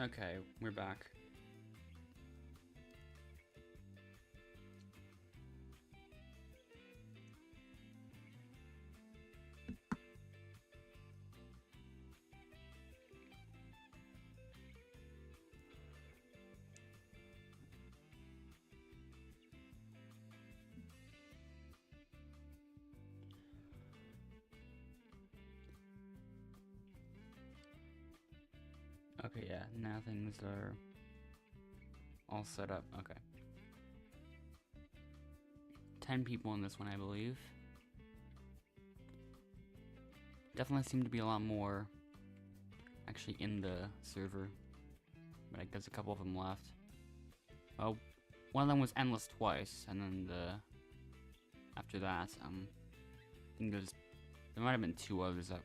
Okay, we're back. Okay, yeah, now things are all set up. Okay. 10 people in this one, I believe. Definitely seem to be a lot more actually in the server. But I guess a couple of them left. Oh, one of them was endless twice, and then after that, I think there might have been 2 others that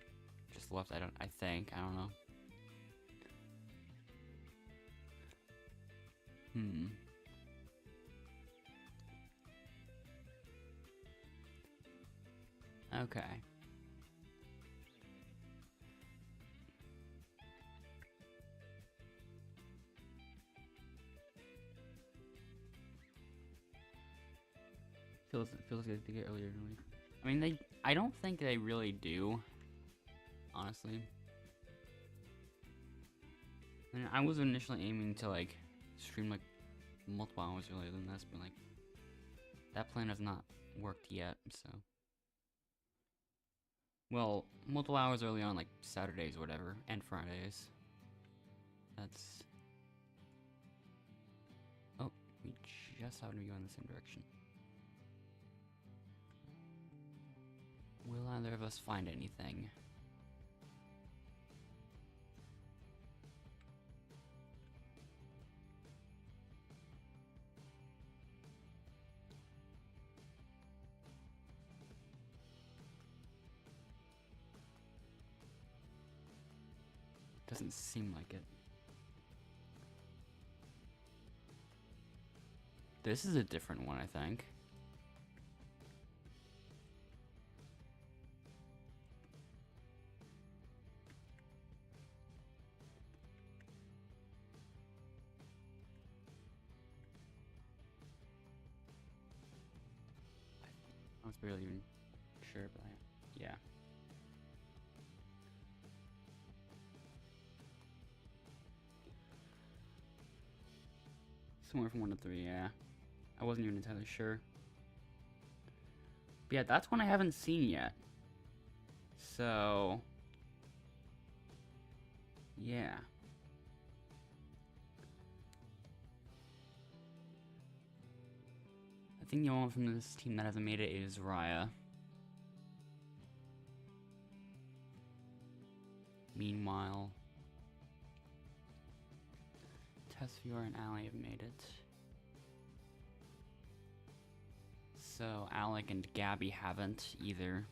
just left. I don't know. Okay. Feels good to get earlier in the week. I mean, I don't think they really do, honestly. I mean, I was initially aiming to like stream like multiple hours earlier than this, but like that plan has not worked yet. So, well, multiple hours early on, like Saturdays or whatever, and Fridays. That's. Oh, we just happened to be going the same direction. Will either of us find anything? Doesn't seem like it. This is a different one, I think. I was barely even sure, but yeah. Somewhere from 1 to 3, yeah. I wasn't even entirely sure. But yeah, that's one I haven't seen yet. So, yeah. I think the only one from this team that hasn't made it is Raya. Meanwhile, Tesfior and Allie have made it. So Alec and Gabby haven't either.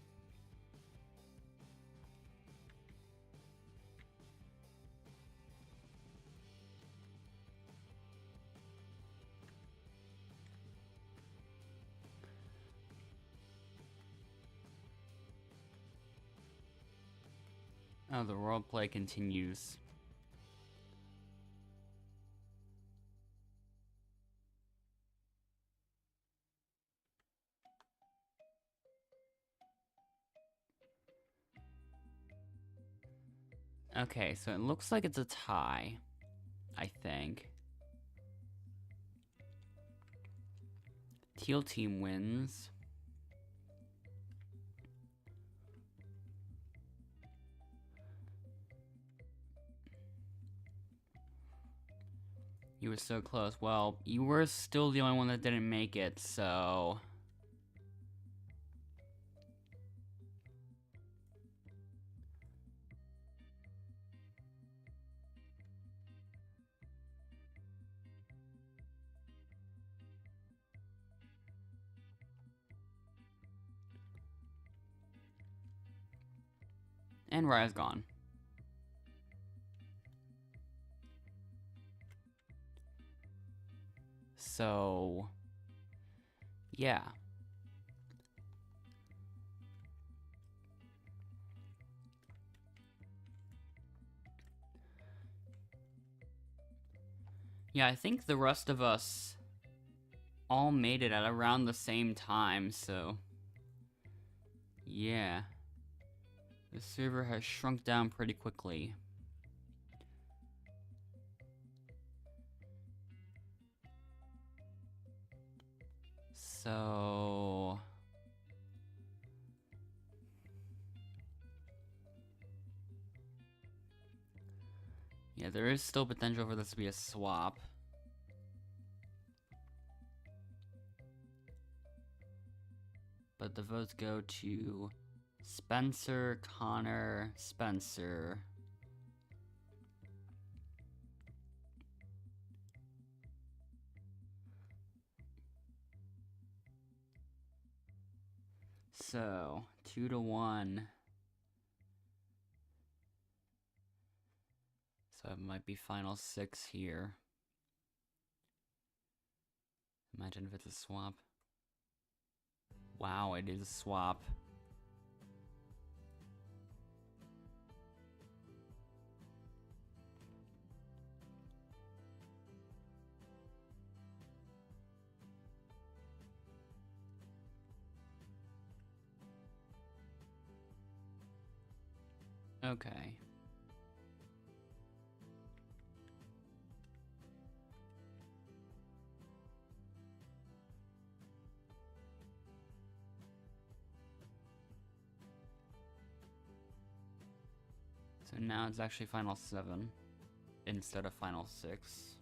Oh, the roleplay continues. Okay, so it looks like it's a tie, I think. Teal team wins. You were so close. Well, you were still the only one that didn't make it, so... And Raya's gone. So... yeah. Yeah, I think the rest of us all made it at around the same time, so yeah. The server has shrunk down pretty quickly. So yeah, there is still potential for this to be a swap. But the votes go to Spencer, Connor, Spencer. So 2-1. So it might be final 6 here. Imagine if it's a swap. Wow, it is a swap. Okay. So now it's actually final 7 instead of final 6.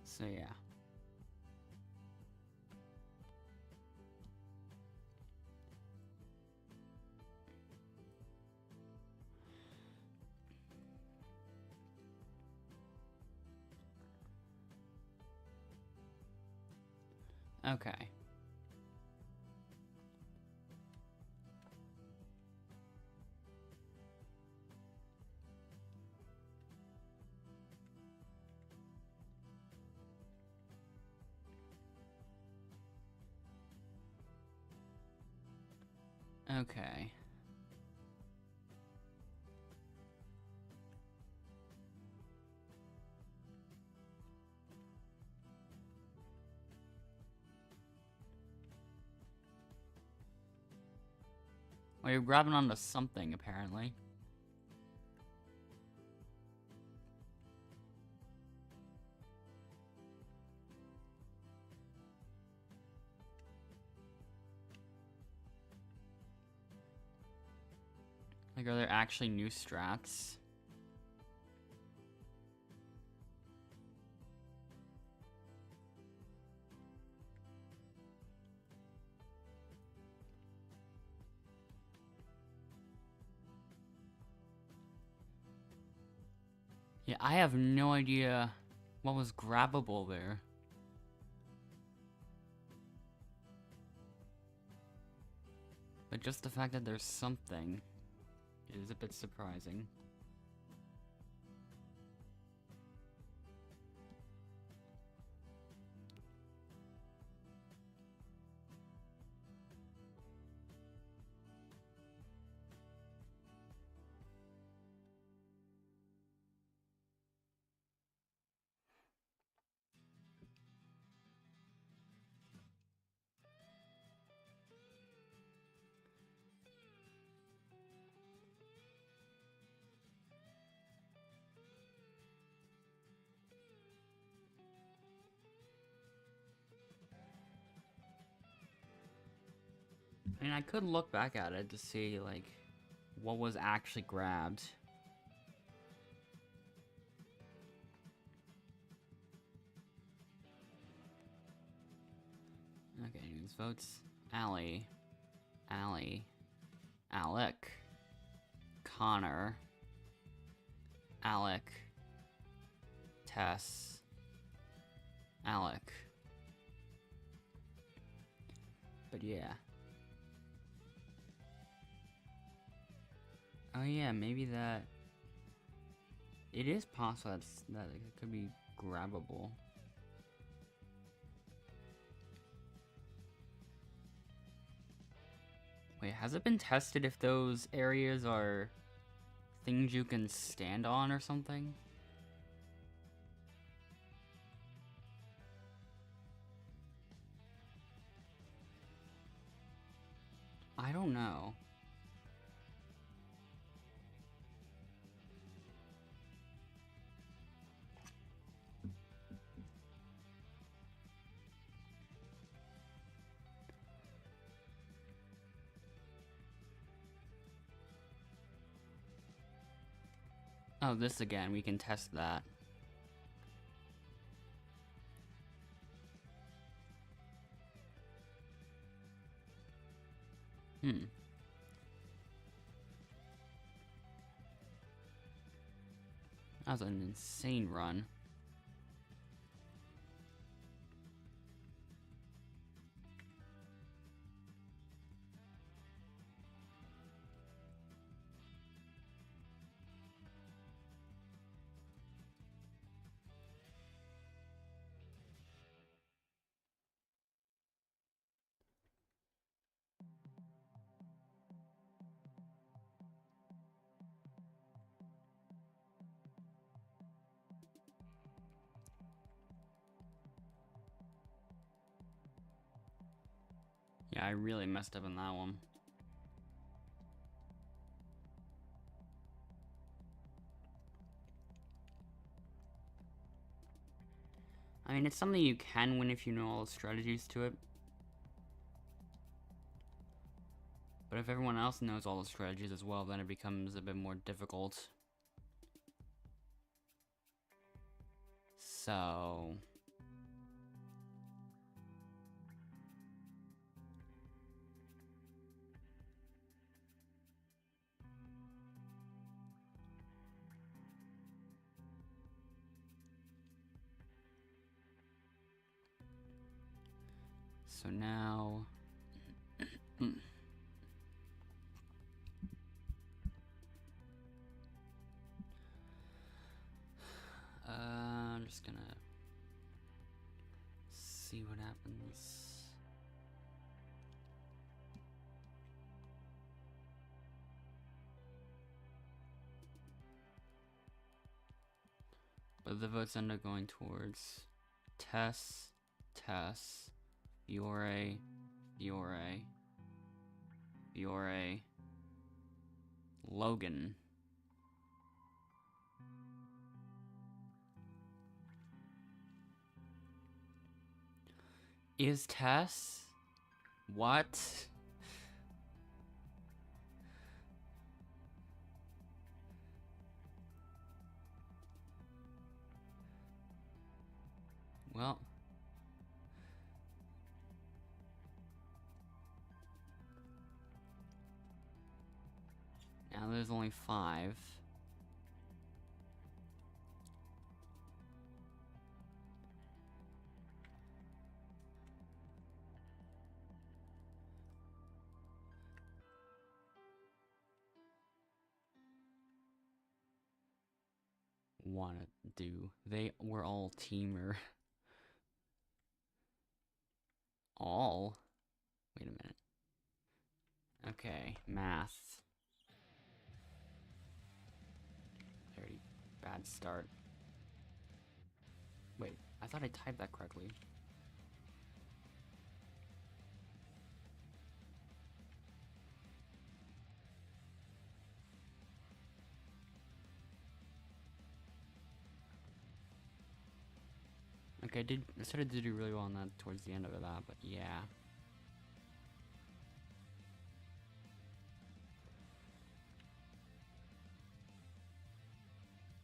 So yeah. Okay. Okay. Well, you're grabbing onto something, apparently. Like, are there actually new strats? Yeah, I have no idea what was grabbable there. But just the fact that there's something is a bit surprising. I mean, I could look back at it to see, like, what was actually grabbed. Okay, news votes. Allie. Alec. Connor. Alec. Tess. Alec. But yeah. Oh yeah, maybe that... It is possible that it could be grabbable. Wait, has it been tested if those areas are things you can stand on or something? I don't know. Oh, this again, we can test that. That was an insane run. Yeah, I really messed up on that one. I mean, it's something you can win if you know all the strategies to it. But if everyone else knows all the strategies as well, then it becomes a bit more difficult. So... So now... I'm just gonna see what happens. But the votes end up going towards Tess, Fiore, Logan. Is Tess? What? Well. Now there's only 5. Wanna do. They were all teamer. All? Wait a minute. Okay, math. Very bad start. Wait, I thought I typed that correctly. Okay, I started to do really well on that towards the end of that, but yeah.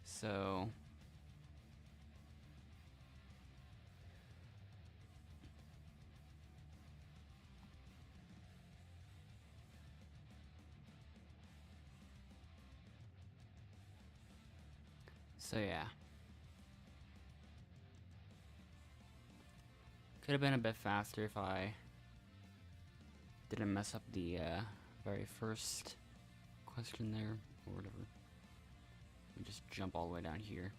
So yeah. Could have been a bit faster if I didn't mess up the very first question there, or whatever. We just jump all the way down here.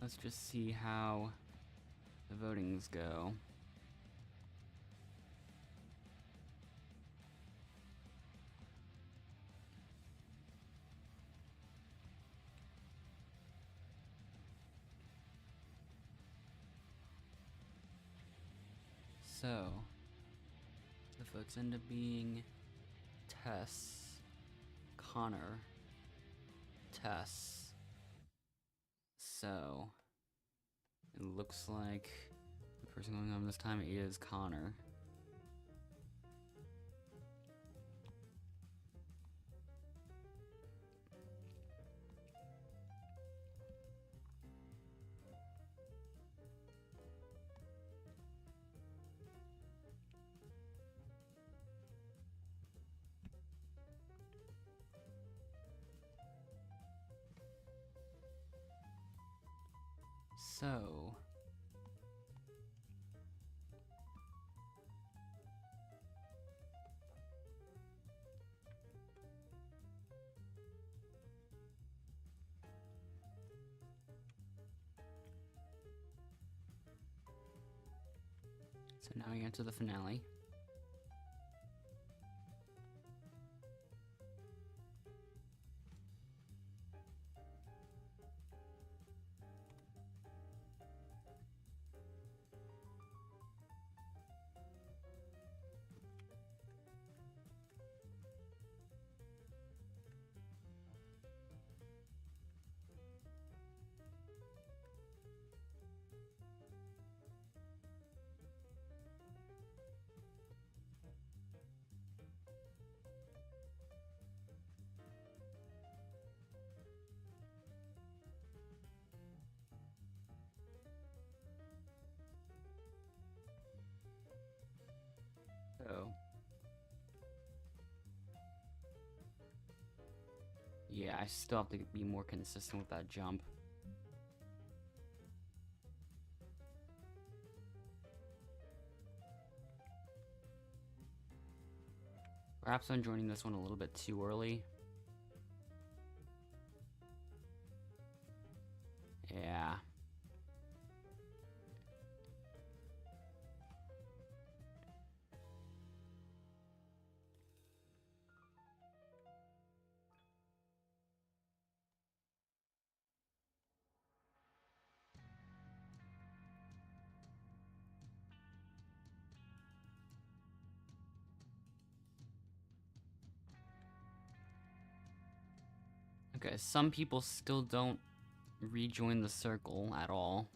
Let's just see how the votings go. So, the votes end up being Tess, Connor, Tess. So, it looks like the person going home this time is Connor. So, now we get to the finale. So, yeah, I still have to be more consistent with that jump. Perhaps I'm joining this one a little bit too early. Yeah. Okay, some people still don't rejoin the circle at all.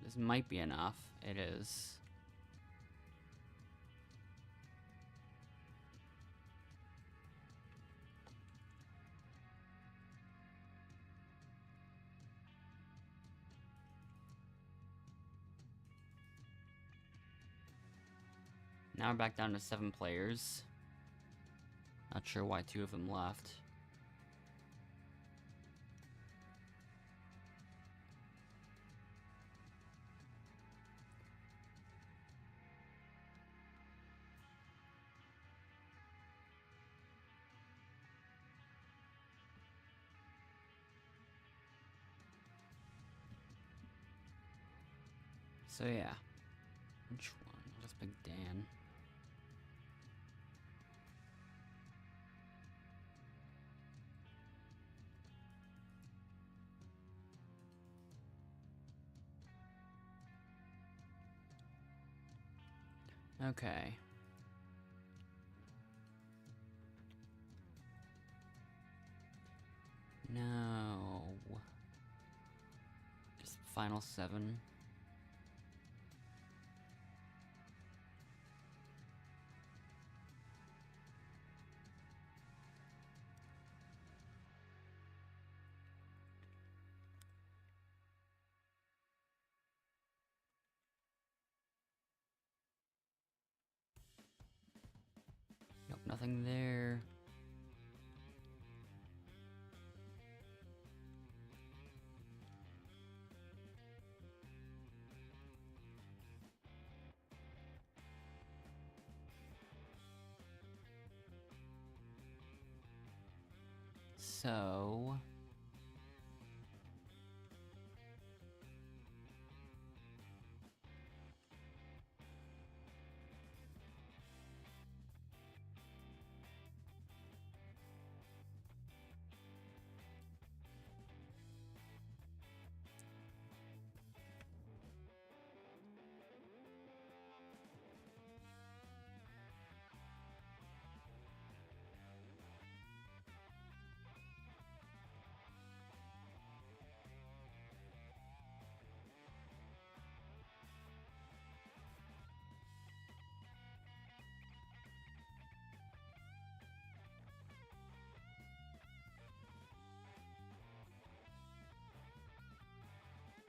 This might be enough. It is. Now we're back down to 7 players. Not sure why 2 of them left. So yeah. Which one? I'll just pick Dan. Okay. No. Just final 7. Nothing there. So...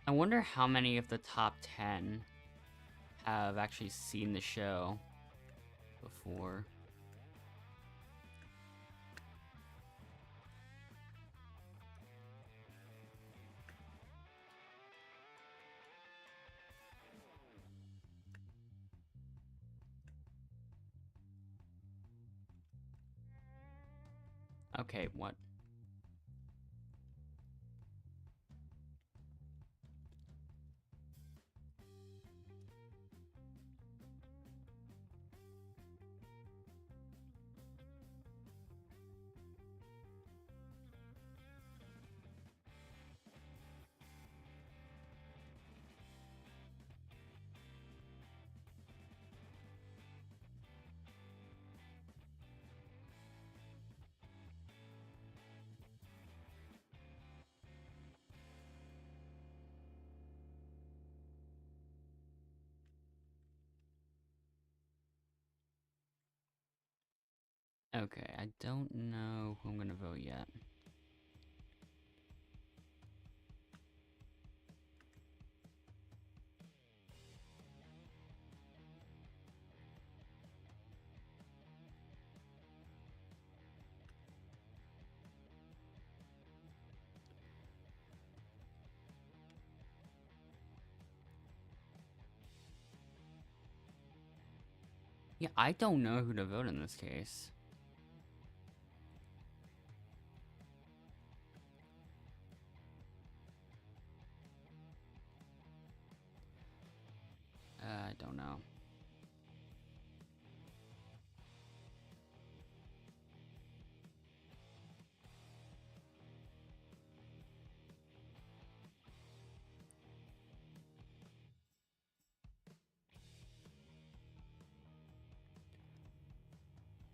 I wonder how many of the top 10 have actually seen the show before. Okay, what? Okay, I don't know who I'm gonna vote yet. Yeah, I don't know who to vote in this case. I don't know.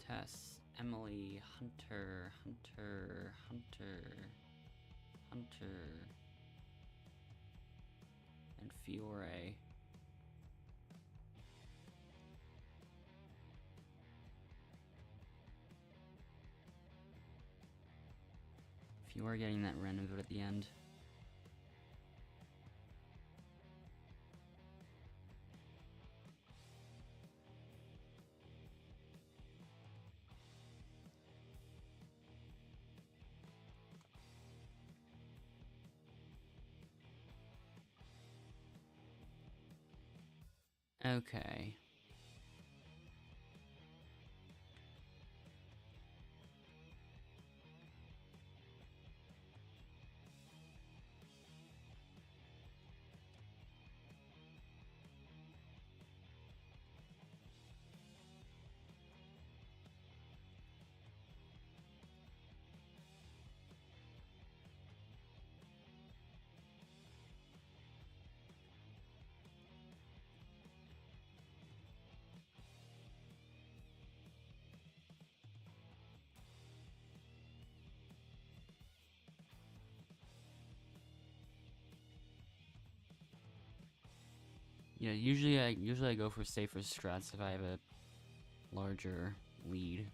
Tess, Emily, Hunter, and Fiore. Fiore getting that random vote at the end. Okay. Yeah, usually I go for safer strats if I have a larger lead.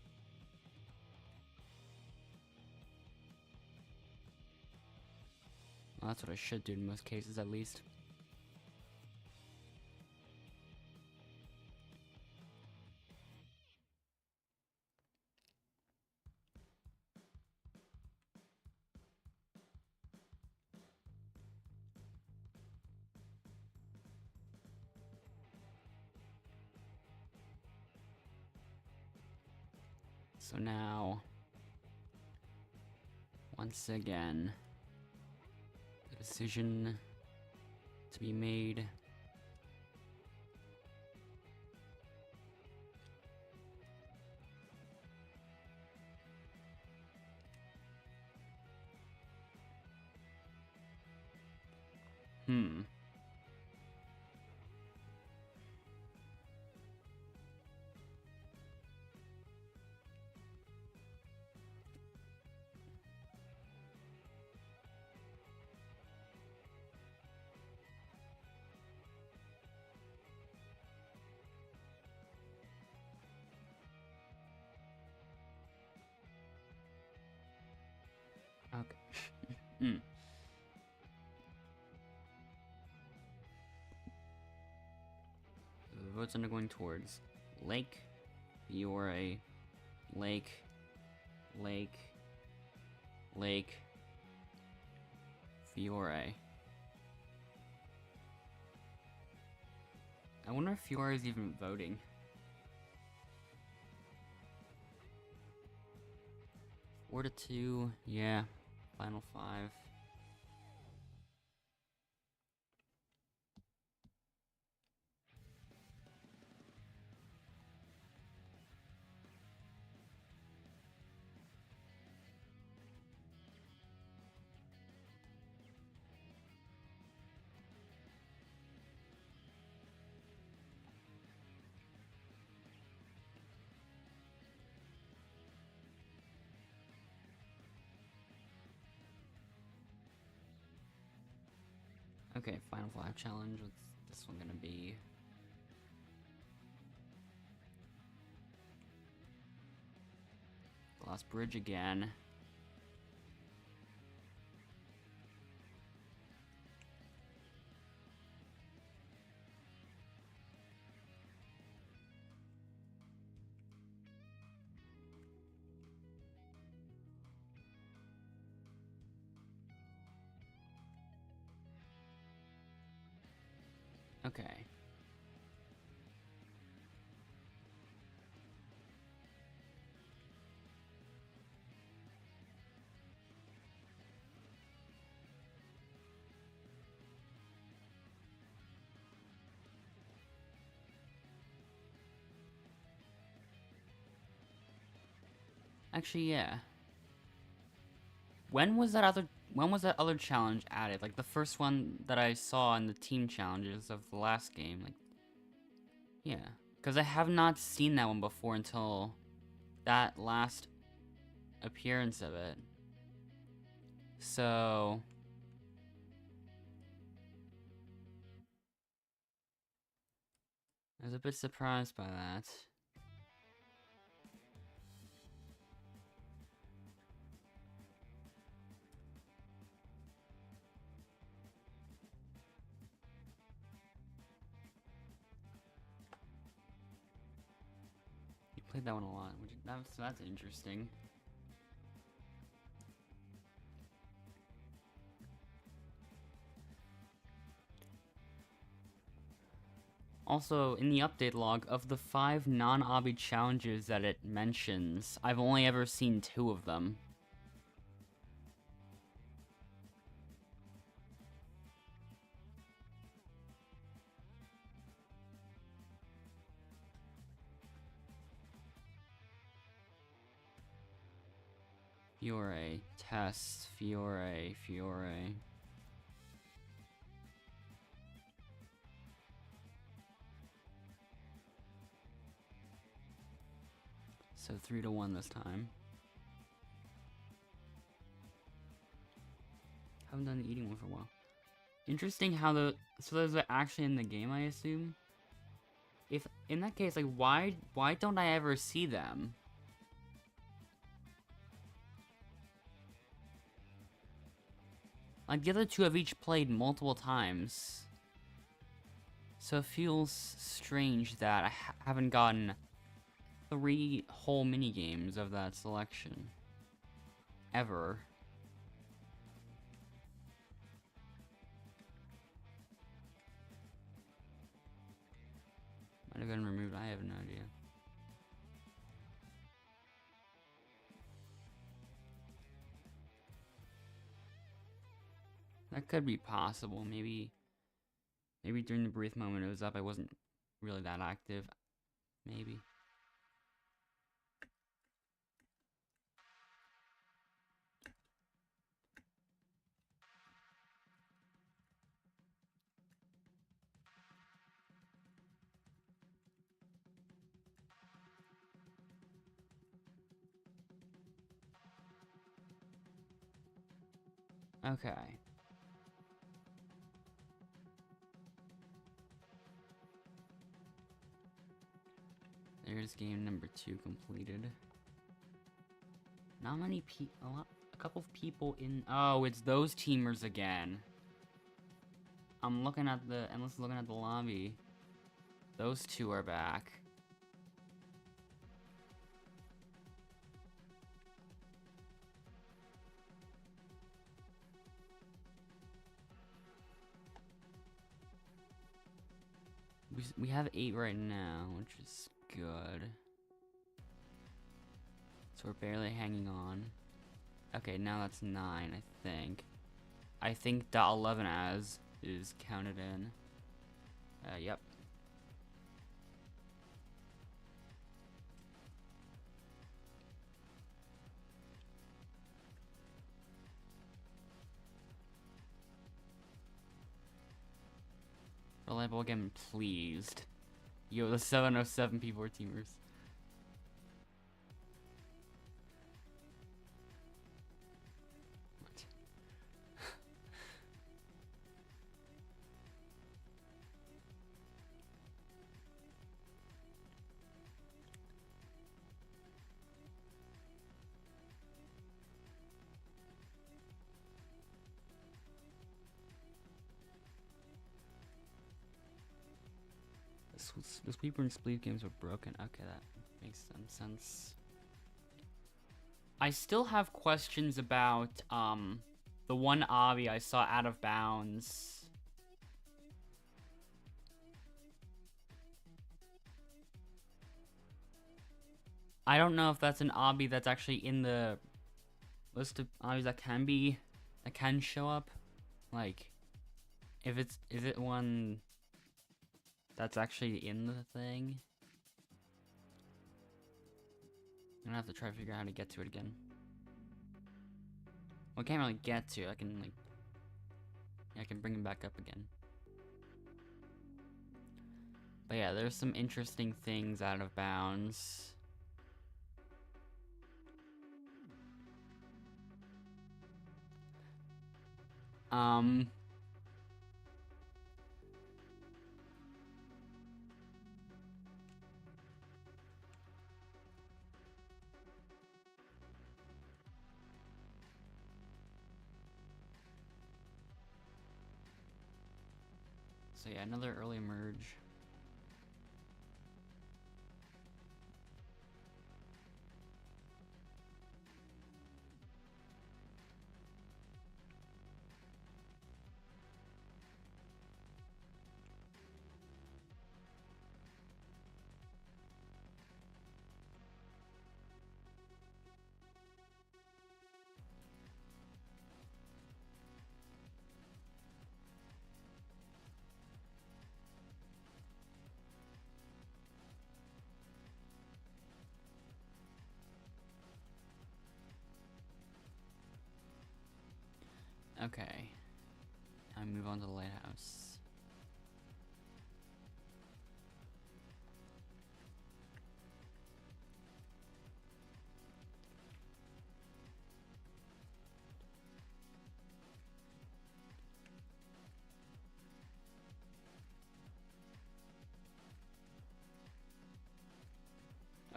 Well, that's what I should do in most cases, at least. So now, once again, the decision to be made. Okay. The votes are going towards Lake, Fiore, Lake, Fiore. I wonder if Fiore is even voting. 4-2, yeah. Final 5. Okay, final 5 challenge. What's this one gonna be? Glass bridge again. Okay. Actually, yeah. When was that other challenge added? Like the first one that I saw in the team challenges of the last game, like yeah. Because I have not seen that one before until that last appearance of it. So I was a bit surprised by that. You played that one a lot, which that's interesting. Also, in the update log, of the 5 non-obby challenges that it mentions, I've only ever seen 2 of them. Fiore, test, Fiore. So 3-1 this time. Haven't done the eating one for a while. Interesting how so those are actually in the game, I assume. If in that case, like why don't I ever see them? Like the other 2 have each played multiple times. So it feels strange that I haven't gotten 3 whole mini games of that selection. Ever. Might have been removed, I have no idea. That could be possible. Maybe during the brief moment it was up, I wasn't really that active. Maybe. Okay. There's game number 2 completed. Not many people, a couple of people in. Oh, it's those teamers again. I'm looking at the lobby. Those two are back. We have 8 right now, which is good. So we're barely hanging on. Okay, now that's 9, I think. I think the 11 as is counted in. Yep. Reliable again, pleased. Yo, the 707 people are teamers. What? Those people in Spleef games were broken. Okay, that makes some sense. I still have questions about the one obby I saw out of bounds. I don't know if that's an obby that's actually in the list of obbies that can show up. Like, is it one that's actually in the thing? I'm gonna have to try to figure out how to get to it again. Well, I can't really get to it. I can bring him back up again. But yeah, there's some interesting things out of bounds. So yeah, another early merge. Okay. Now we move on to the lighthouse.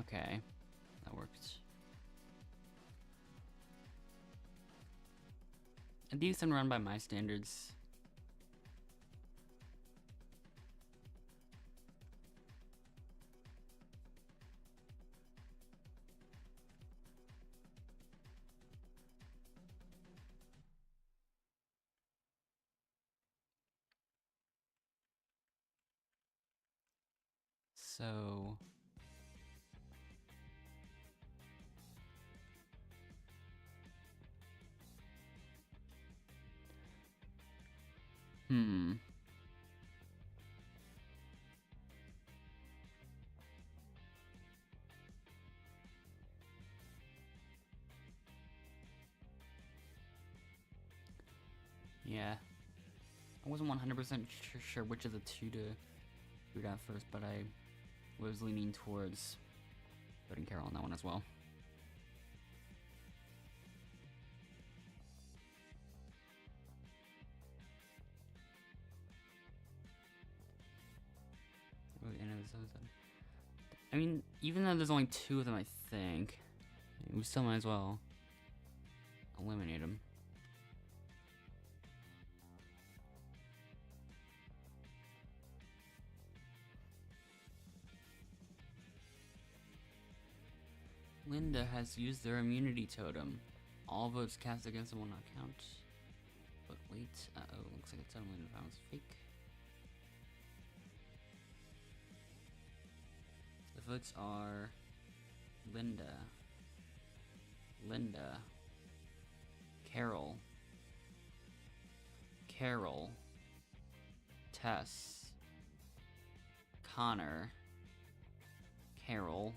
Okay, that worked. A decent run by my standards. So Hmm. Yeah. I wasn't 100% sure which of the two to boot at first, but I was leaning towards voting Carol on that one as well. I mean, even though there's only 2 of them, I think, we still might as well eliminate them. Linda has used their immunity totem. All votes cast against them will not count. But wait, uh-oh, looks like it's suddenly found was fake. The votes are Linda, Carol, Tess, Connor, Carol.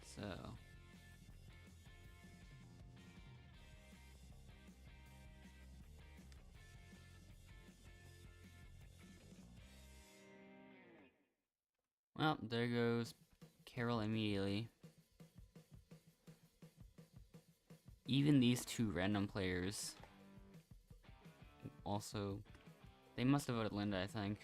So well, there goes Carol immediately. Even these 2 random players also, they must have voted Linda, I think.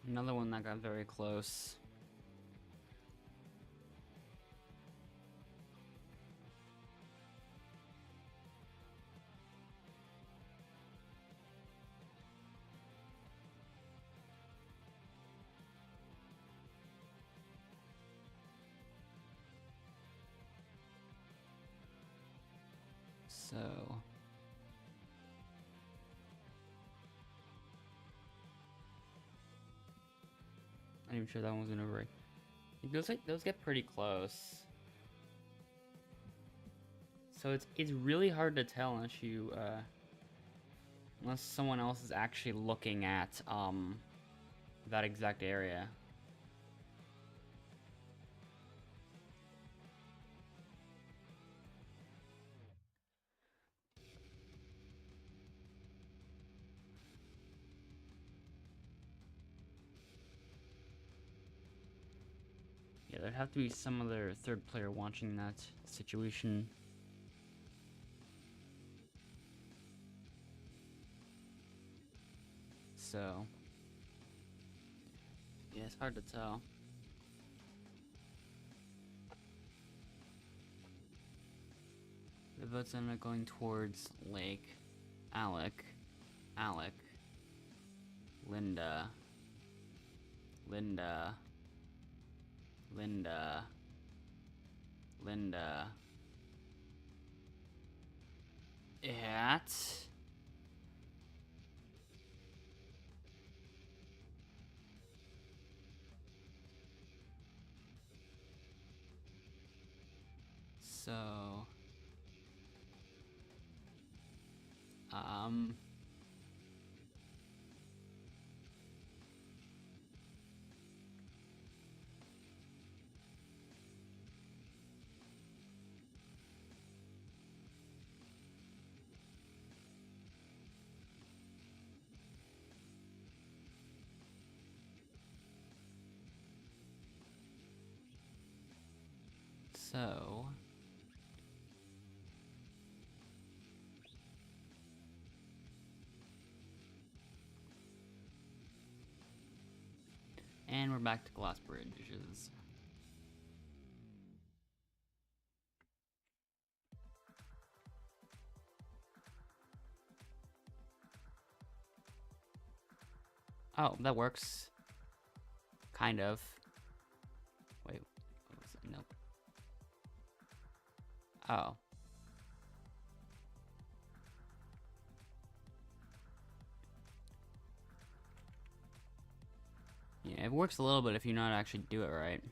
Another one that got very close. So I'm not even sure that one was gonna break. Those get pretty close. So it's really hard to tell unless you unless someone else is actually looking at that exact area. Yeah, there'd have to be some other 3rd player watching that situation. So yeah, it's hard to tell. The votes end up going towards Lake, Alec, Linda, at so So... And we're back to glass bridges. Oh, that works. Kind of. Wait, what was it? Nope. Oh. Yeah, it works a little bit if you know how to actually do it right.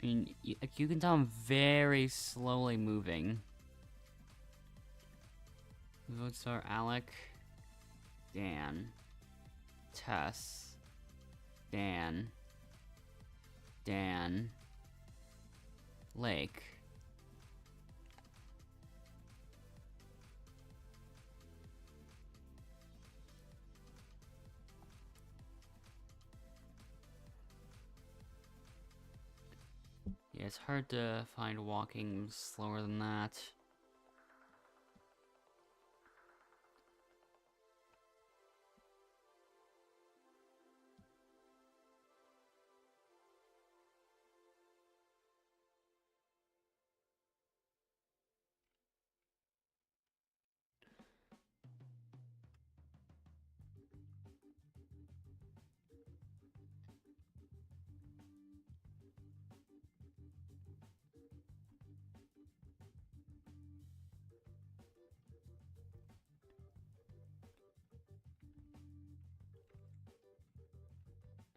I mean, you can tell I'm very slowly moving. Votes are Alec, Dan, Tess, Dan, Lake. Yeah, it's hard to find walking slower than that.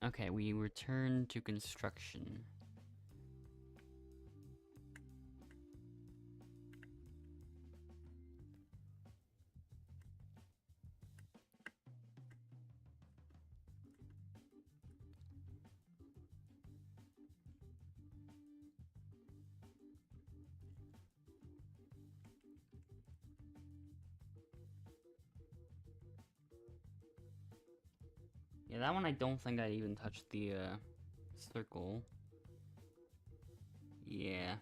Okay, we return to construction. Yeah, that one I don't think I even touched the circle. Yeah.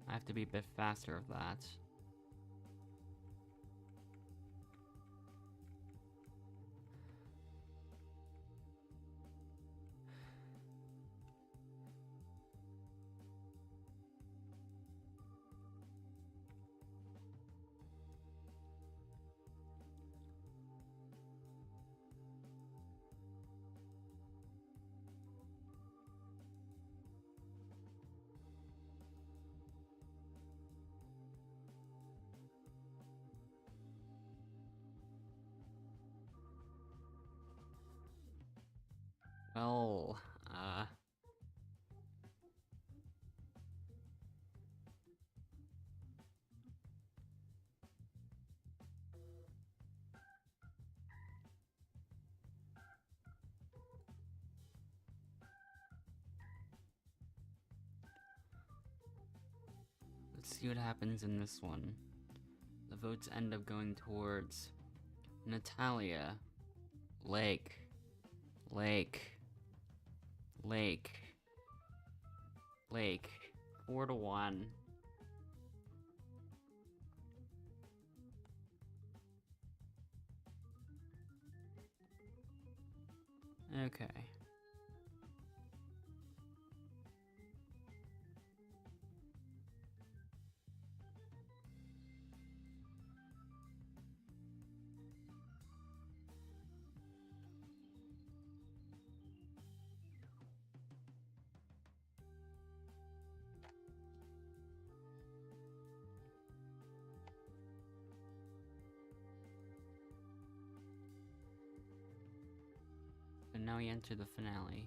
I have to be a bit faster of that. Well, Let's see what happens in this one. The votes end up going towards Natalia, Lake, 4-1. Okay. And now we enter the finale.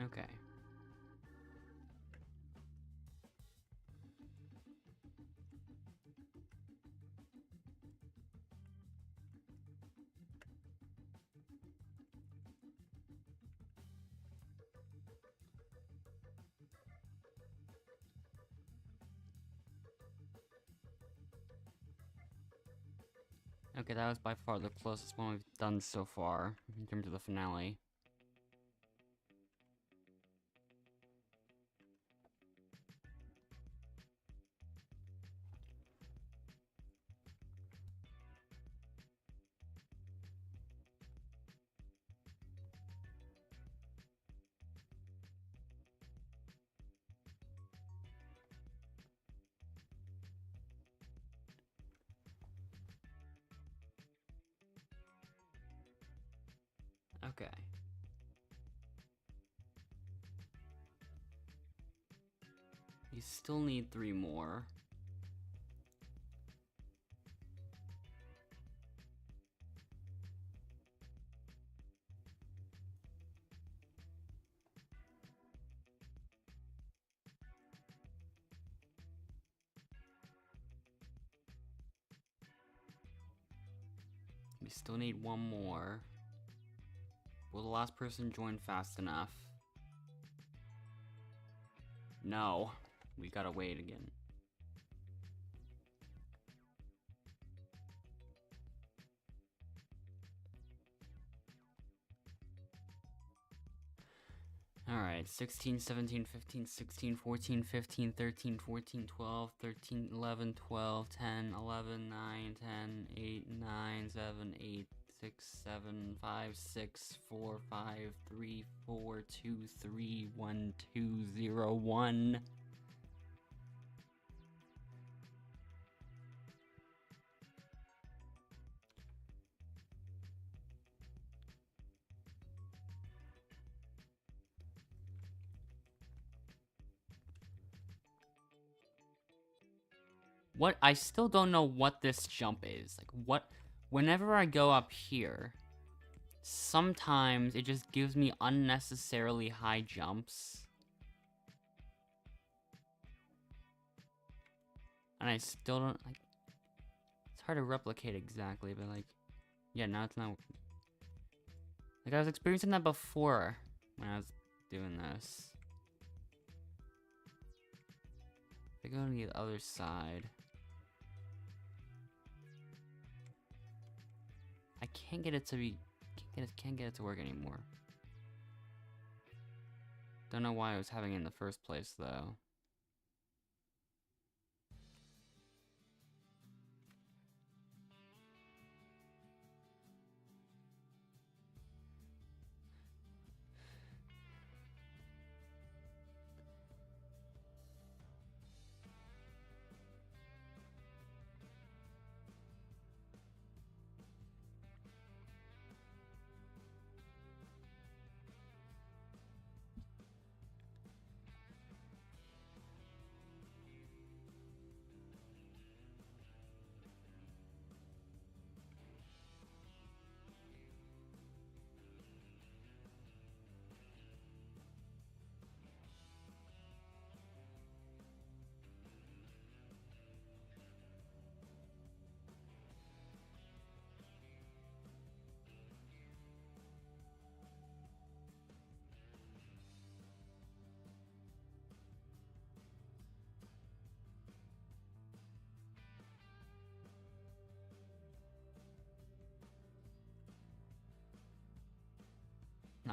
Okay. Okay, that was by far the closest one we've done so far in terms of the finale. Okay. You still need 3 more. We still need 1 more. Will the last person join fast enough? No. We gotta wait again. Alright, 16, 17, 15, 16, 14, 15, 13, 14, 12, 13, 11, 12, 10, 11, 9, 10, 8, 9, 7, 8, 6, 7, 5, 6, 4, 5, 3, 4, 2, 3, 1, 2, 0, 1. What? I still don't know what this jump is. Like, what? Whenever I go up here, sometimes it just gives me unnecessarily high jumps. And I still don't, like, it's hard to replicate exactly, but, like, yeah, now it's not. Like, I was experiencing that before when I was doing this. If I go to the other side, I can't get it to be, can't get it to work anymore. Don't know why I was having it in the first place, though.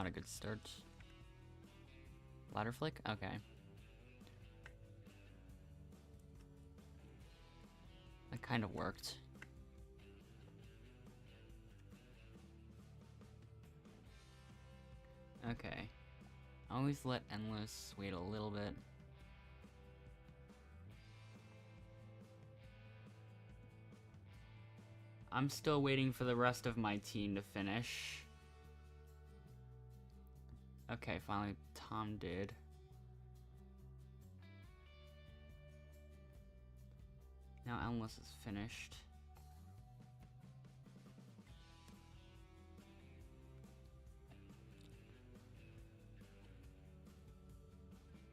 Not a good start. Ladder flick? Okay. That kind of worked. Okay. Always let Endless wait a little bit. I'm still waiting for the rest of my team to finish. Okay, finally Tom did. Now Endless is finished.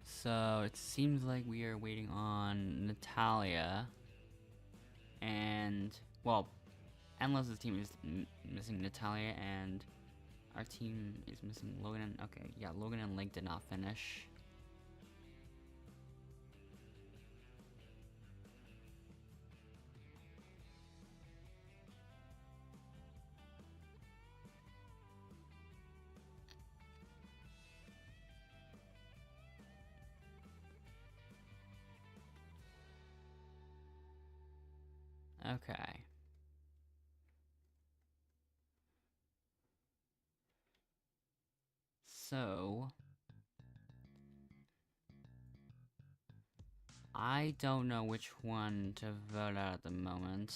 So it seems like we are waiting on Natalia. And, well, Endless's team is missing Natalia, and our team is missing Logan and, okay, yeah, Logan and Link did not finish. Okay. So I don't know which one to vote out at the moment.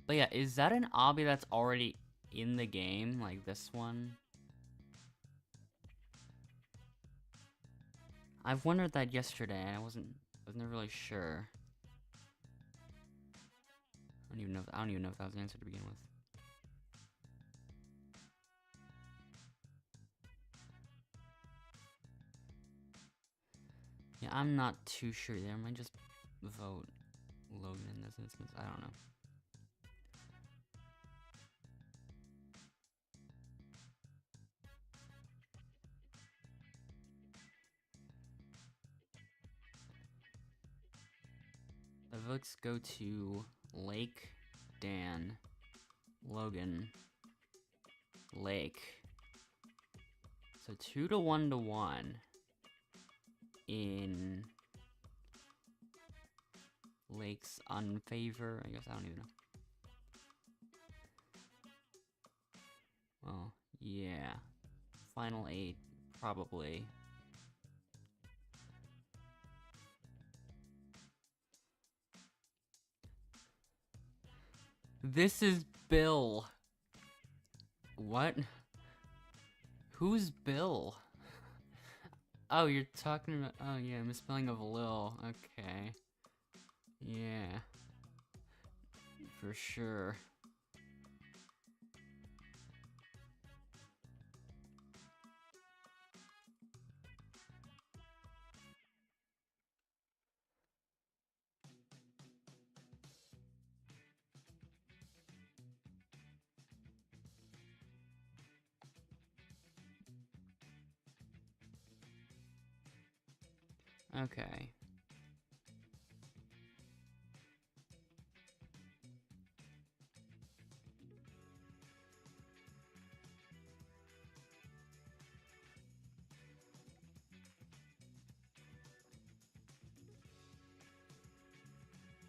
But yeah, is that an obby that's already in the game, like this one? I've wondered that yesterday, and I was never really sure. I don't even know if that was the answer to begin with. Yeah, I'm not too sure there. I might just vote Logan in this instance. I don't know. The votes go to Lake, Dan, Logan, Lake. So 2 to 1 to 1 in Lake's unfavor. I guess I don't even know. Well, yeah. Final 8, probably. This is Bill. What? Who's Bill? Oh, you're talking about... Oh, yeah, misspelling of Lil. Okay. Yeah. For sure. Okay.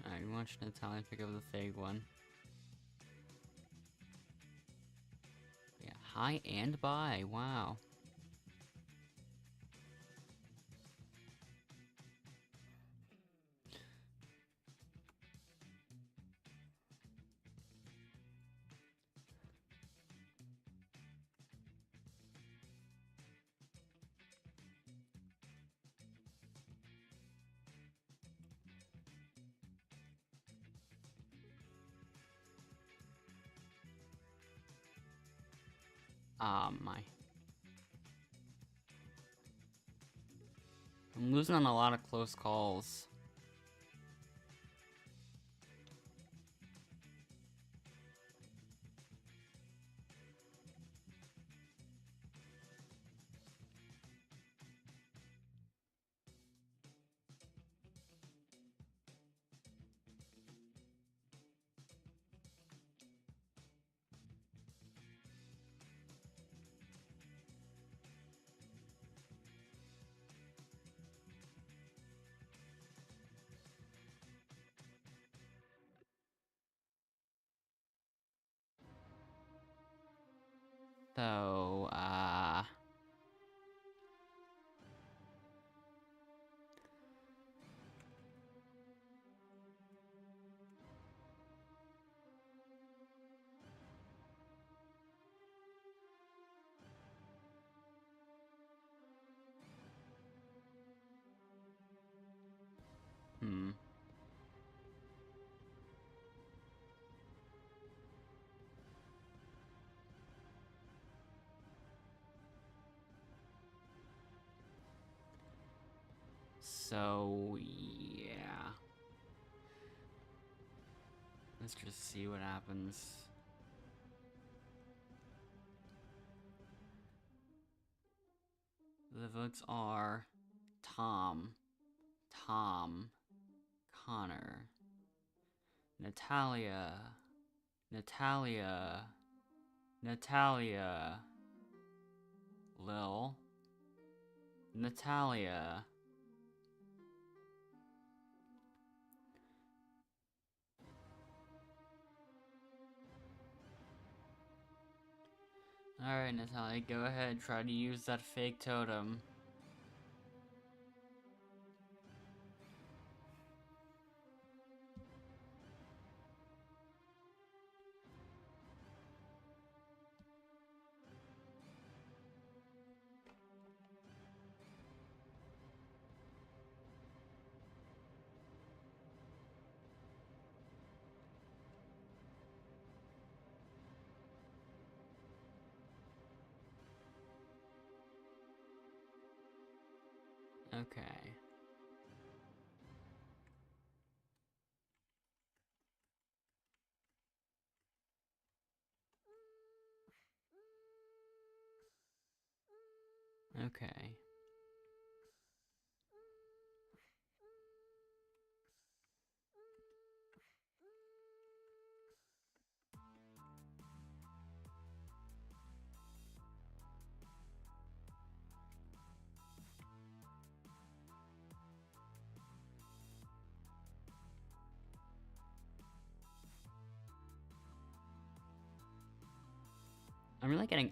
Alright, watch Natalia pick up the fake one. Yeah, hi and bye. Wow. My. I'm losing on a lot of close calls. though, So, yeah. Let's just see what happens. The votes are Tom, Connor, Natalia, Lil, Natalia. Alright, Natalia, go ahead, try to use that fake totem. Okay. Okay.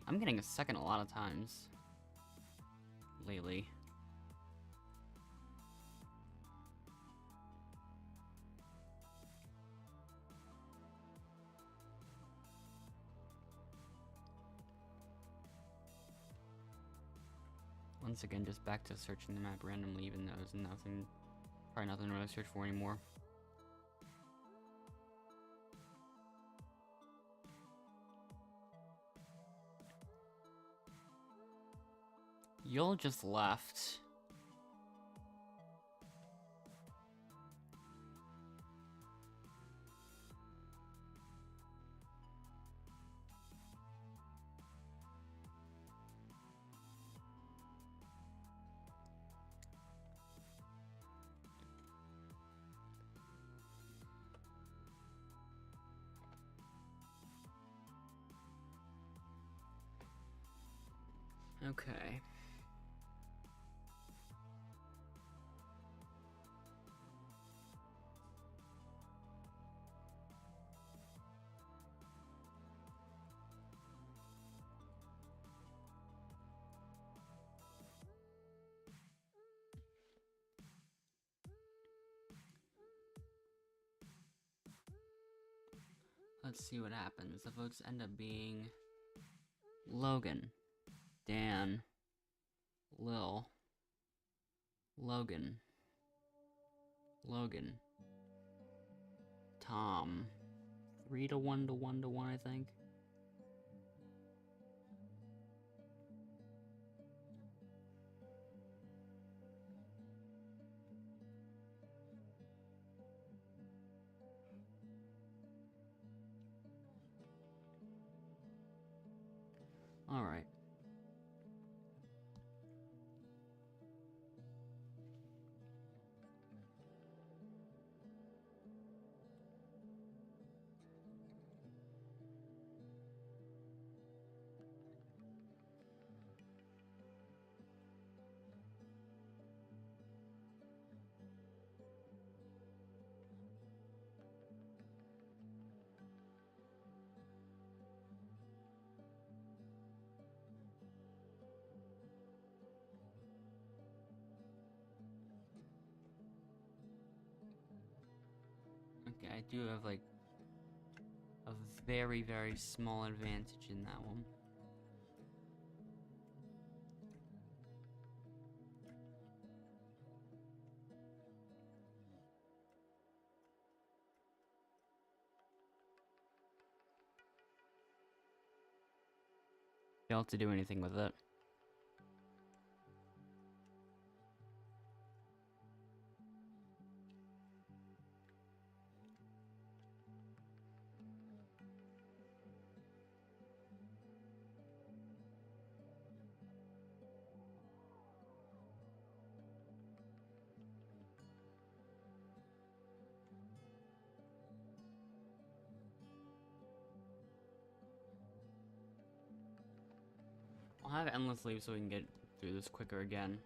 I'm getting a second a lot of times lately. Once again, just back to searching the map randomly, even though there's probably nothing to really search for anymore. You'll just left. Okay. Let's see what happens. The votes end up being Logan, Dan, Lil, Logan, Tom. 3 to 1 to 1 to 1, I think. Alright. I do have like a very, very small advantage in that one. Failed to do anything with it. I'll have endless leave so we can get through this quicker again.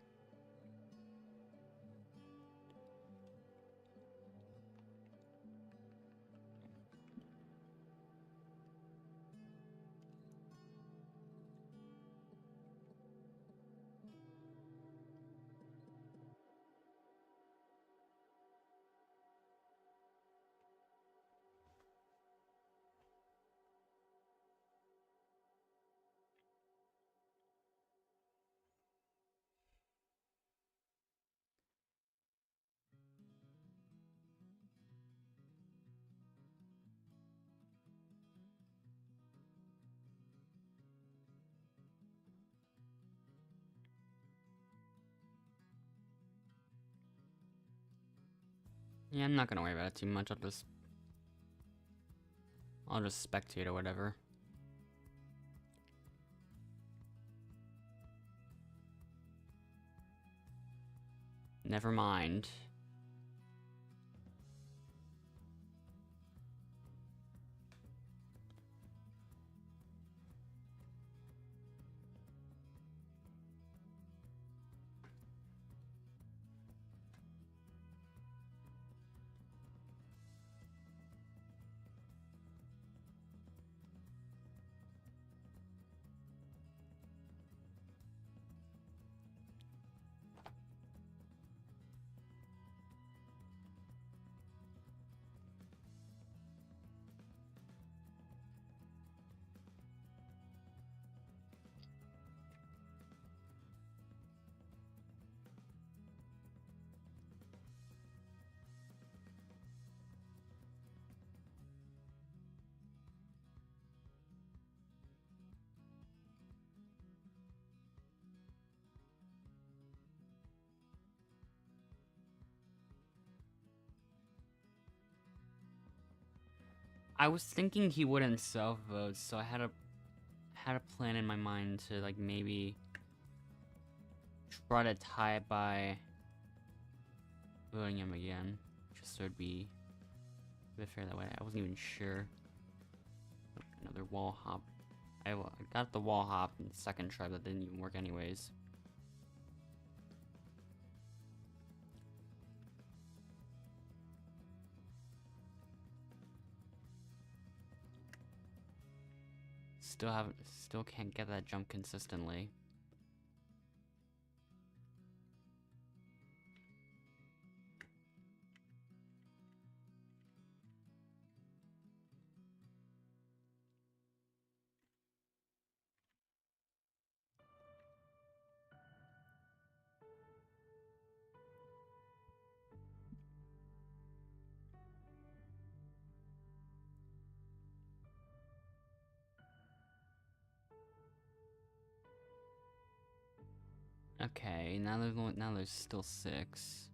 Yeah, I'm not gonna worry about it too much. I'll just spectate or whatever. Never mind. I was thinking he wouldn't self-vote, so I had a plan in my mind to like maybe try to tie it by voting him again, just so it'd be a bit fair that way. I wasn't even sure. Another wall hop. I got the wall hop in the second try, but that didn't even work anyways. Still can't get that jump consistently. Okay, now there's still 6.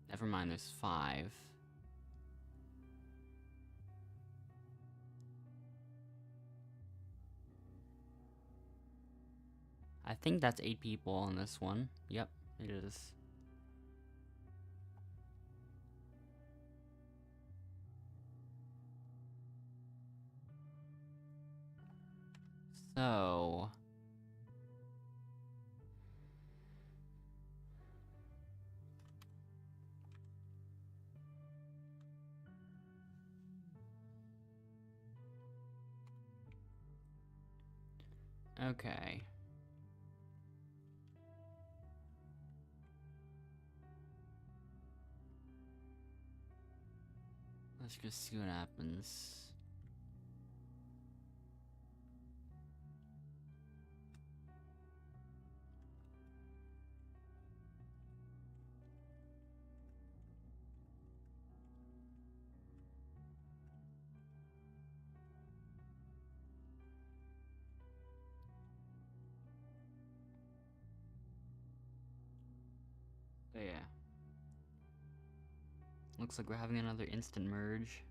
Never mind, there's 5. I think that's 8 people on this one. Yep, it is. So... okay. Let's just see what happens. Oh yeah. Looks like we're having another instant merge.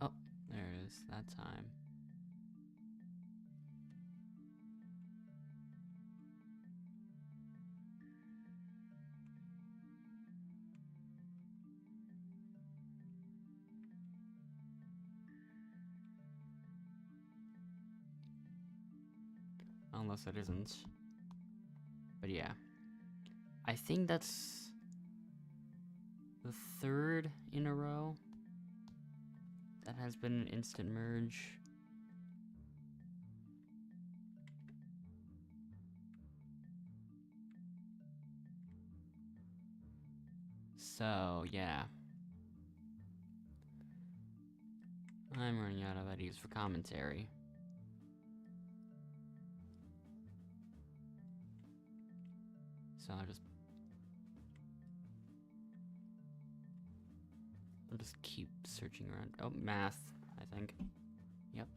Oh, there it is, that time. Unless it isn't. But yeah. I think that's the third in a row that has been an instant merge. So, yeah. I'm running out of ideas for commentary. So I'll just keep searching around. Oh, math, I think. Yep.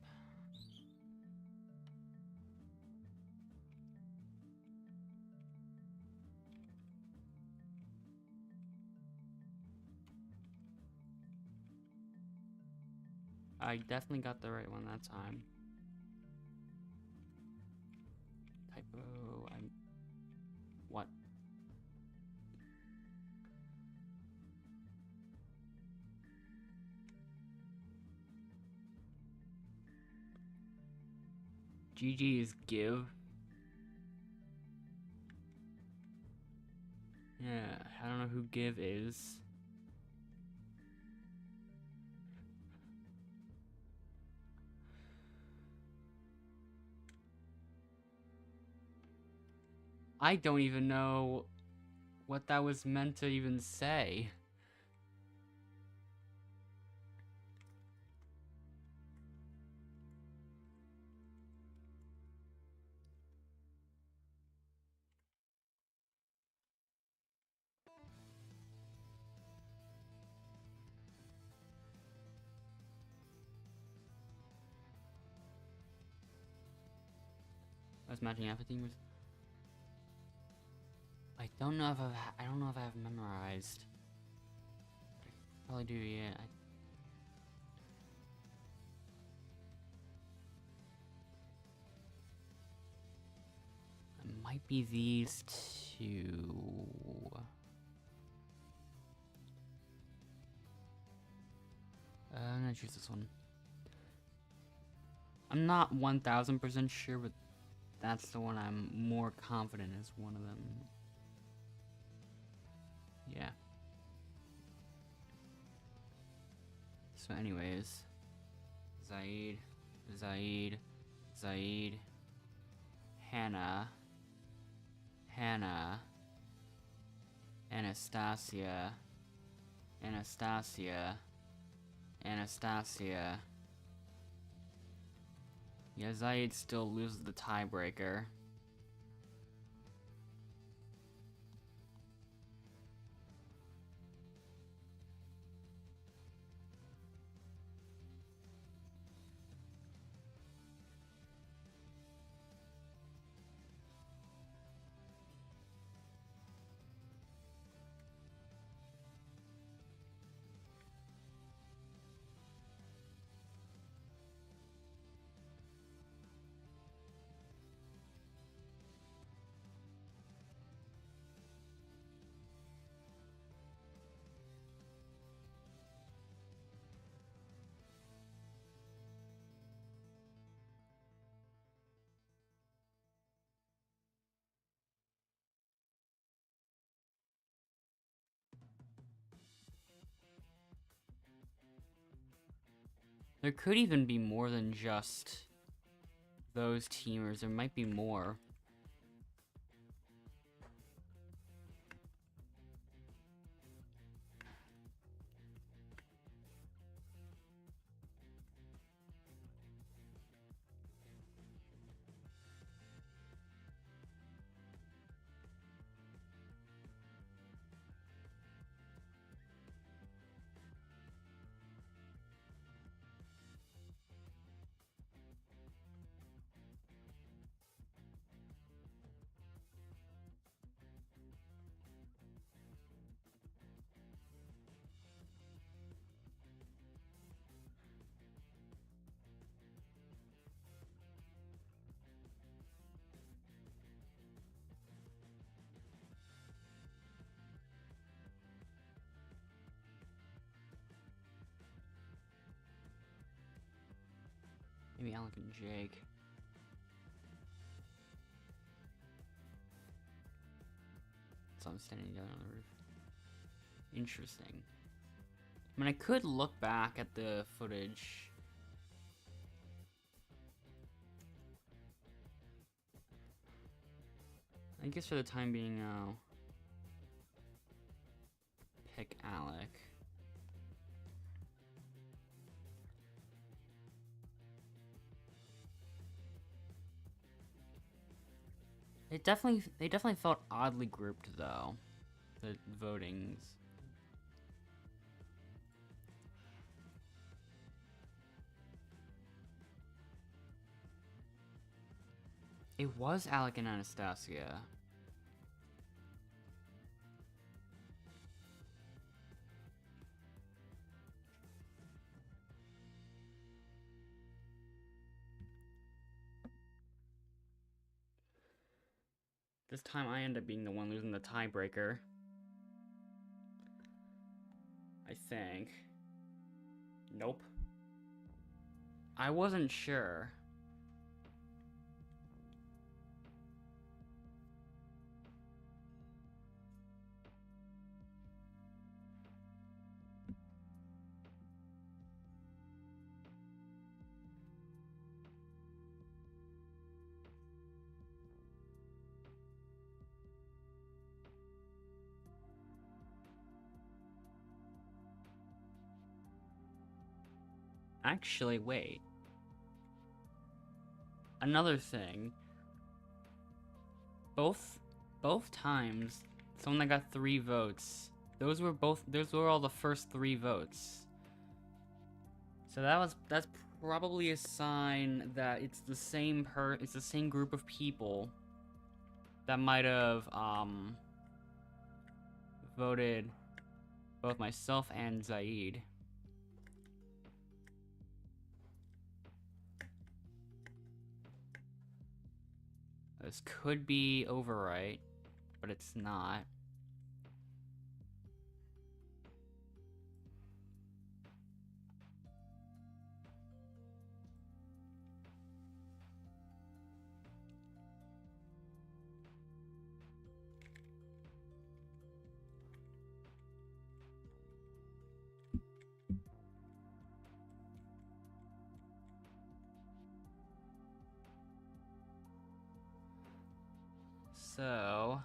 I definitely got the right one that time. Typo, what? GG's give. Yeah, I don't know who give is. I don't even know what that was meant to even say. I was matching everything with. I don't know if I don't know if I have memorized. Probably do, yeah. It might be these two. I'm gonna choose this one. I'm not 1000% sure, but that's the one I'm more confident is one of them. Yeah. So anyways, Zaid, Hannah, Anastasia, Yeah, Zaid still loses the tiebreaker. There could even be more than just those teamers. There might be more. Maybe Alec and Jake. So I'm standing down on the roof. Interesting. I mean, I could look back at the footage. I guess for the time being, I'll pick Alec. They definitely felt oddly grouped though. The votings. It was Alec and Anastasia. This time I end up being the one losing the tiebreaker. I think. Nope. I wasn't sure. Actually, wait. Another thing. Both times, someone that got 3 votes. Those were all the first 3 votes. So that's probably a sign that it's the same group of people that might have voted both myself and Zaid. This could be overwrite, but it's not. So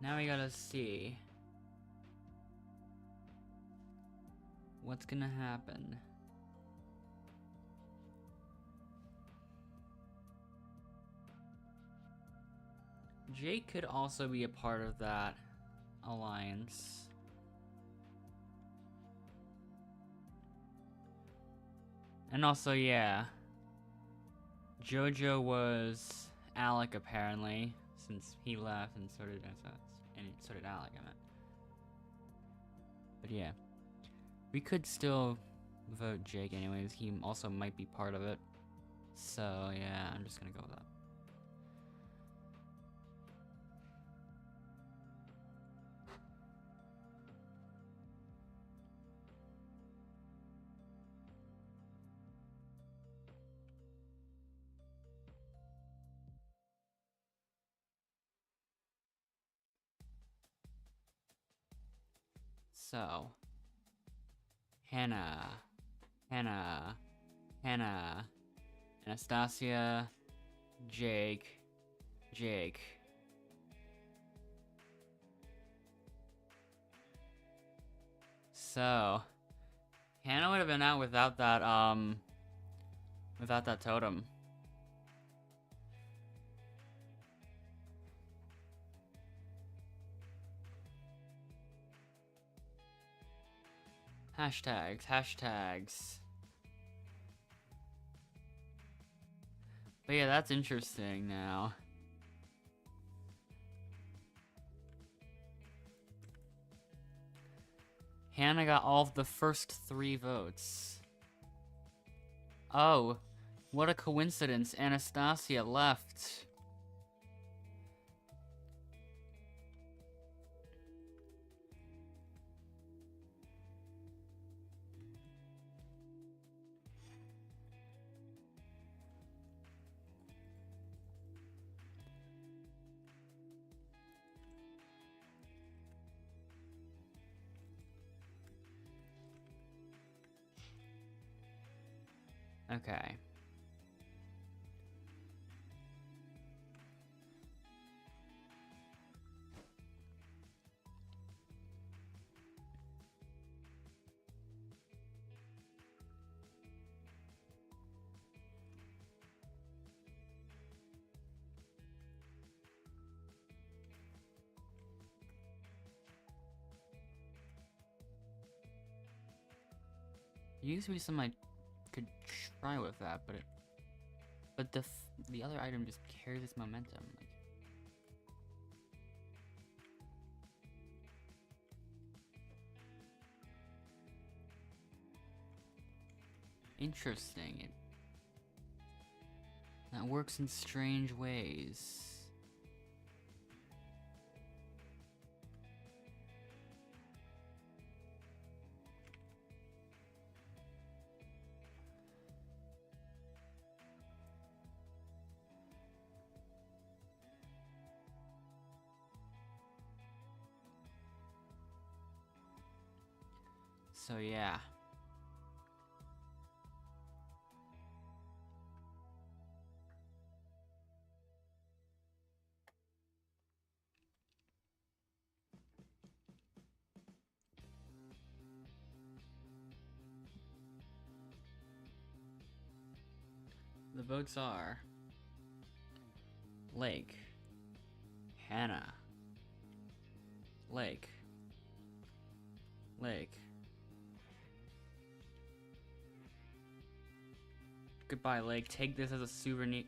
now we gotta see what's gonna happen. Jake could also be a part of that alliance. And also, yeah, Jojo was Alec apparently, since he left, and so did Alec, I meant. But yeah, we could still vote Jake anyways. He also might be part of it. So yeah, I'm just gonna go with that. So, Hannah, Anastasia, Jake. So, Hannah would have been out without that totem. Hashtags. But yeah, that's interesting now. Hannah got all of the first 3 votes. Oh, what a coincidence. Anastasia left. Okay. Usually something I could try with that, but the other item just carries its momentum. Like, interesting. That works in strange ways. So yeah. The votes are Lake, Hannah, Lake. Goodbye, Lake. Take this as a souvenir.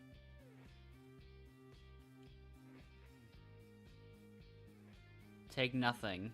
Take nothing.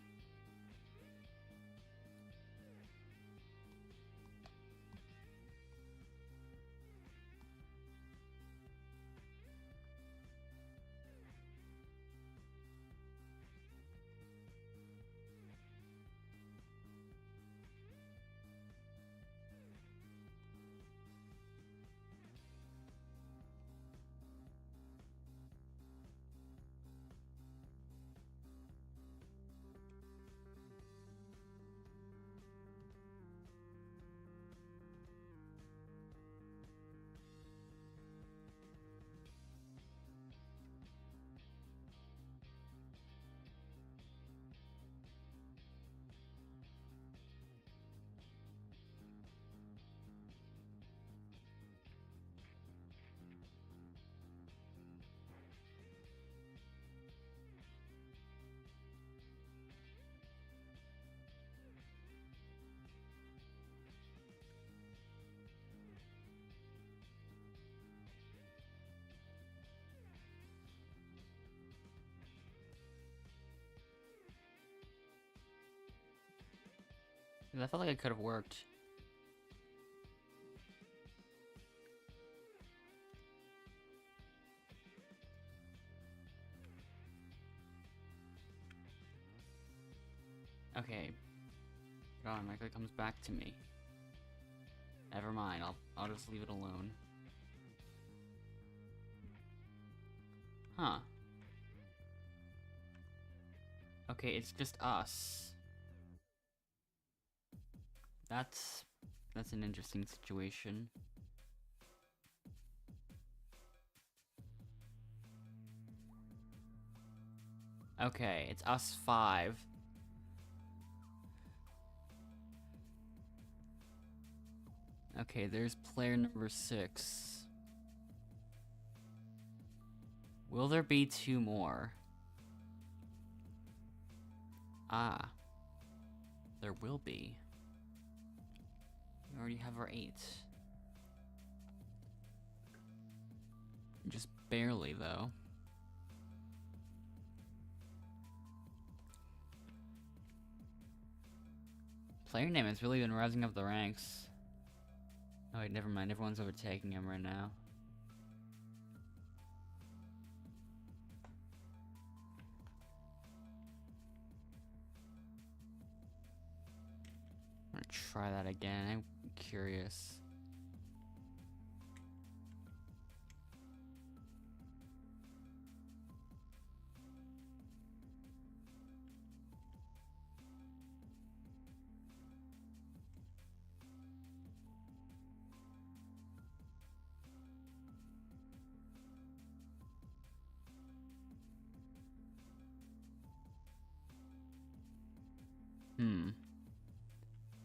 I felt like it could have worked. Okay. God, Michael comes back to me. Never mind, I'll just leave it alone. Huh. Okay, it's just us. That's an interesting situation. Okay, it's us 5. Okay, there's player number 6. Will there be 2 more? Ah. There will be. We already have our 8. Just barely, though. Player name has really been rising up the ranks. Oh wait, never mind. Everyone's overtaking him right now. I'm gonna try that again. I'm curious.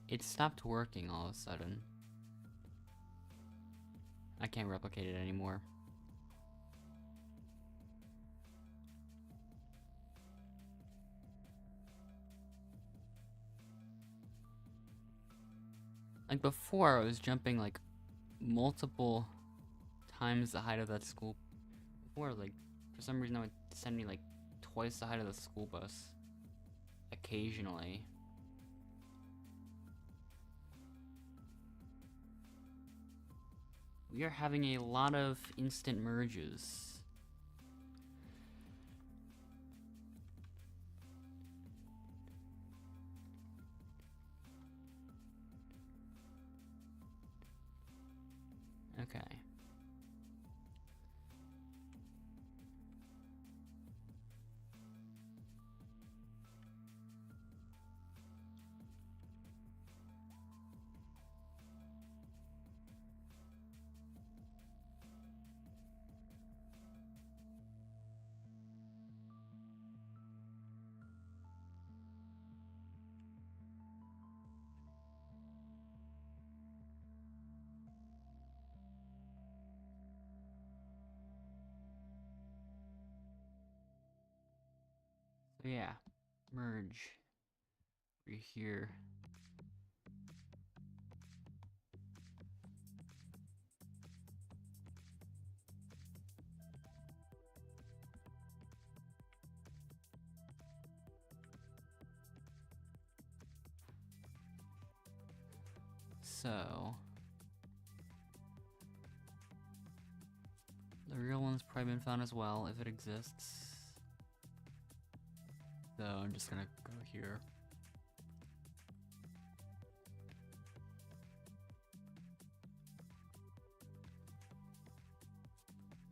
It stopped working all of a sudden. I can't replicate it anymore. Like before, I was jumping like multiple times the height of that school. Before, like, for some reason, it would send me like twice the height of the school bus. Occasionally. We are having a lot of instant merges. Okay. So yeah, merge. We're here. So the real one's probably been found as well, if it exists. So I'm just gonna go here.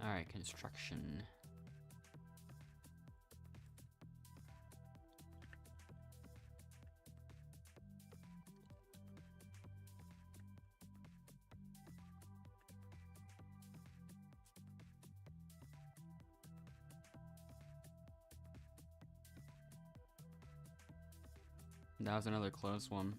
Alright, construction. That was another close one.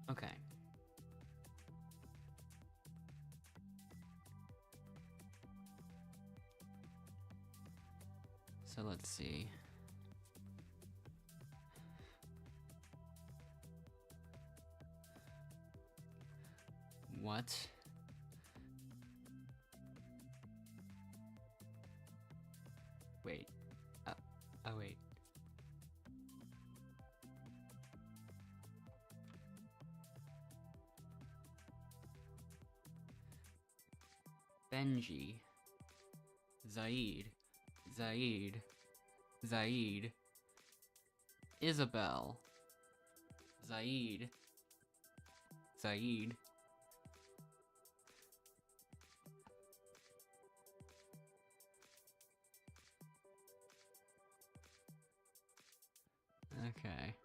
Okay. So let's see. What? Wait. Oh wait. Benji. Zaid. Isabel. Zaid. Okay.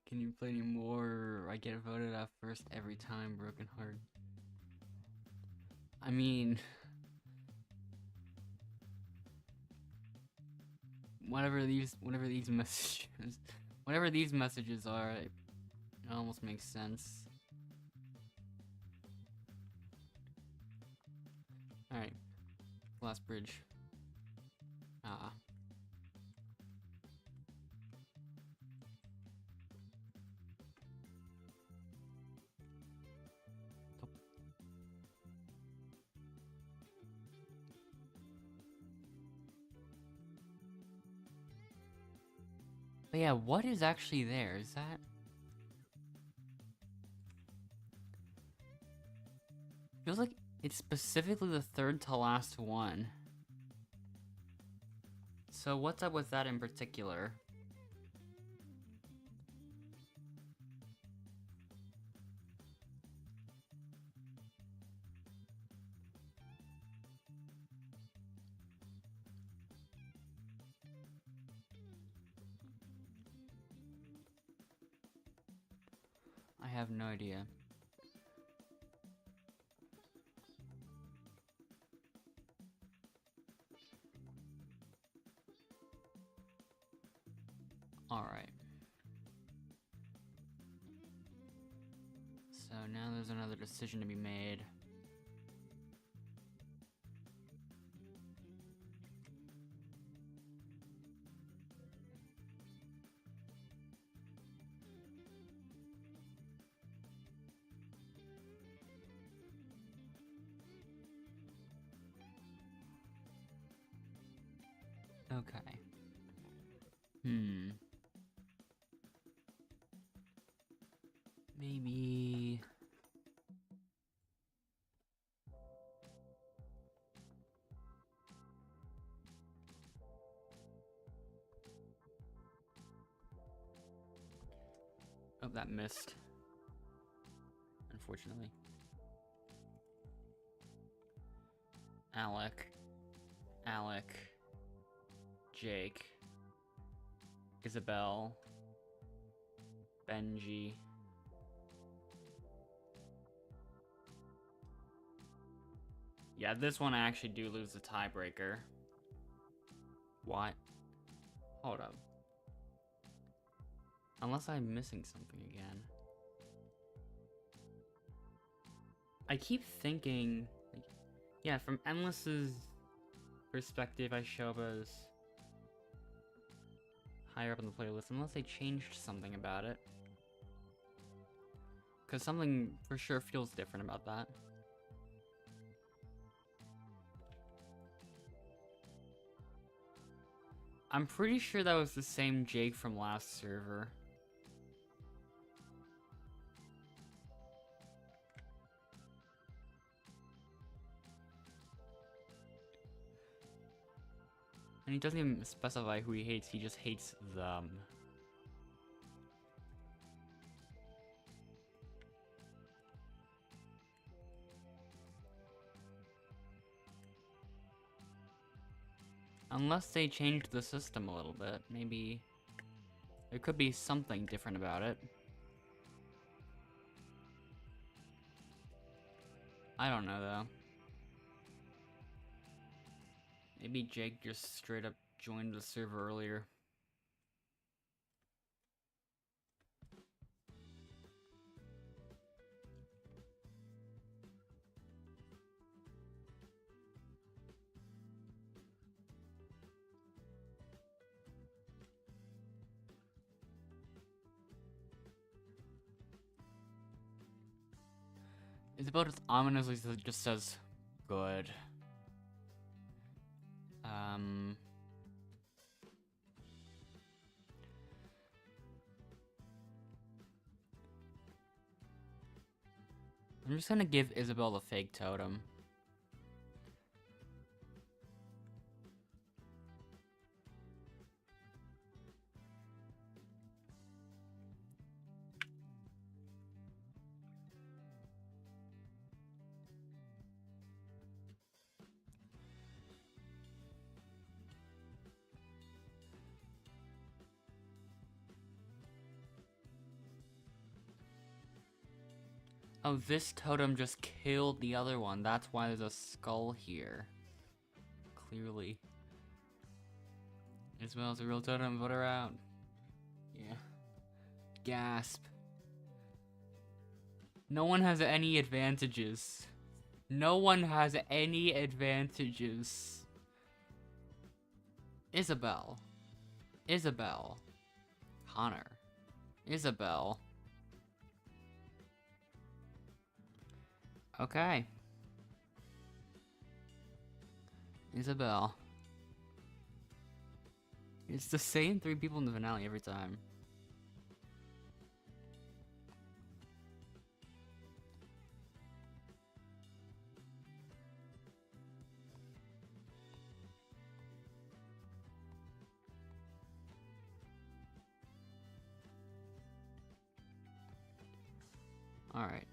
Can you play any more? I get voted out first every time, broken heart. I mean, whatever these messages are, it almost makes sense. All right, last bridge. Ah. But yeah, what is actually there? Is that... Feels like it's specifically the third to last one. So what's up with that in particular? I have no idea. Alright. So now there's another decision to be made. Okay. Maybe... Oh, that missed. Unfortunately. Alec. Jake. Isabel. Benji. Yeah, this one I actually do lose the tiebreaker. What? Hold up. Unless I'm missing something again. I keep thinking, like, yeah, from Endless's perspective, I show up as higher up on the playlist, unless they changed something about it. Because something for sure feels different about that. I'm pretty sure that was the same Jake from last server. And he doesn't even specify who he hates, he just hates them. Unless they changed the system a little bit, maybe there could be something different about it. I don't know though. Maybe Jake just straight up joined the server earlier. Isabel just ominously just says, good. I'm just gonna give Isabel a fake totem. Oh, this totem just killed the other one. That's why there's a skull here. Clearly. Isabel's a real totem, put her out. Yeah. Gasp. No one has any advantages. No one has any advantages. Isabel. Isabel. Connor. Isabel. Okay. Isabel. It's the same 3 people in the finale every time. Alright.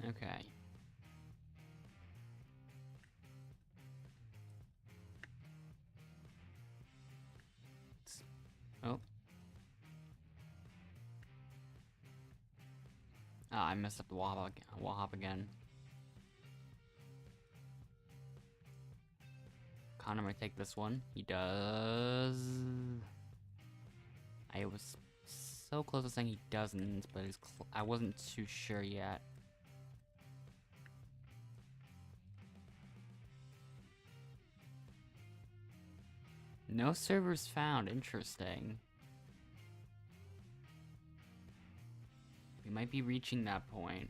Okay. Oh. Ah, I messed up the wall hop again. Connor might take this one. He does. I was so close to saying he doesn't, but I wasn't too sure yet. No servers found. Interesting. We might be reaching that point.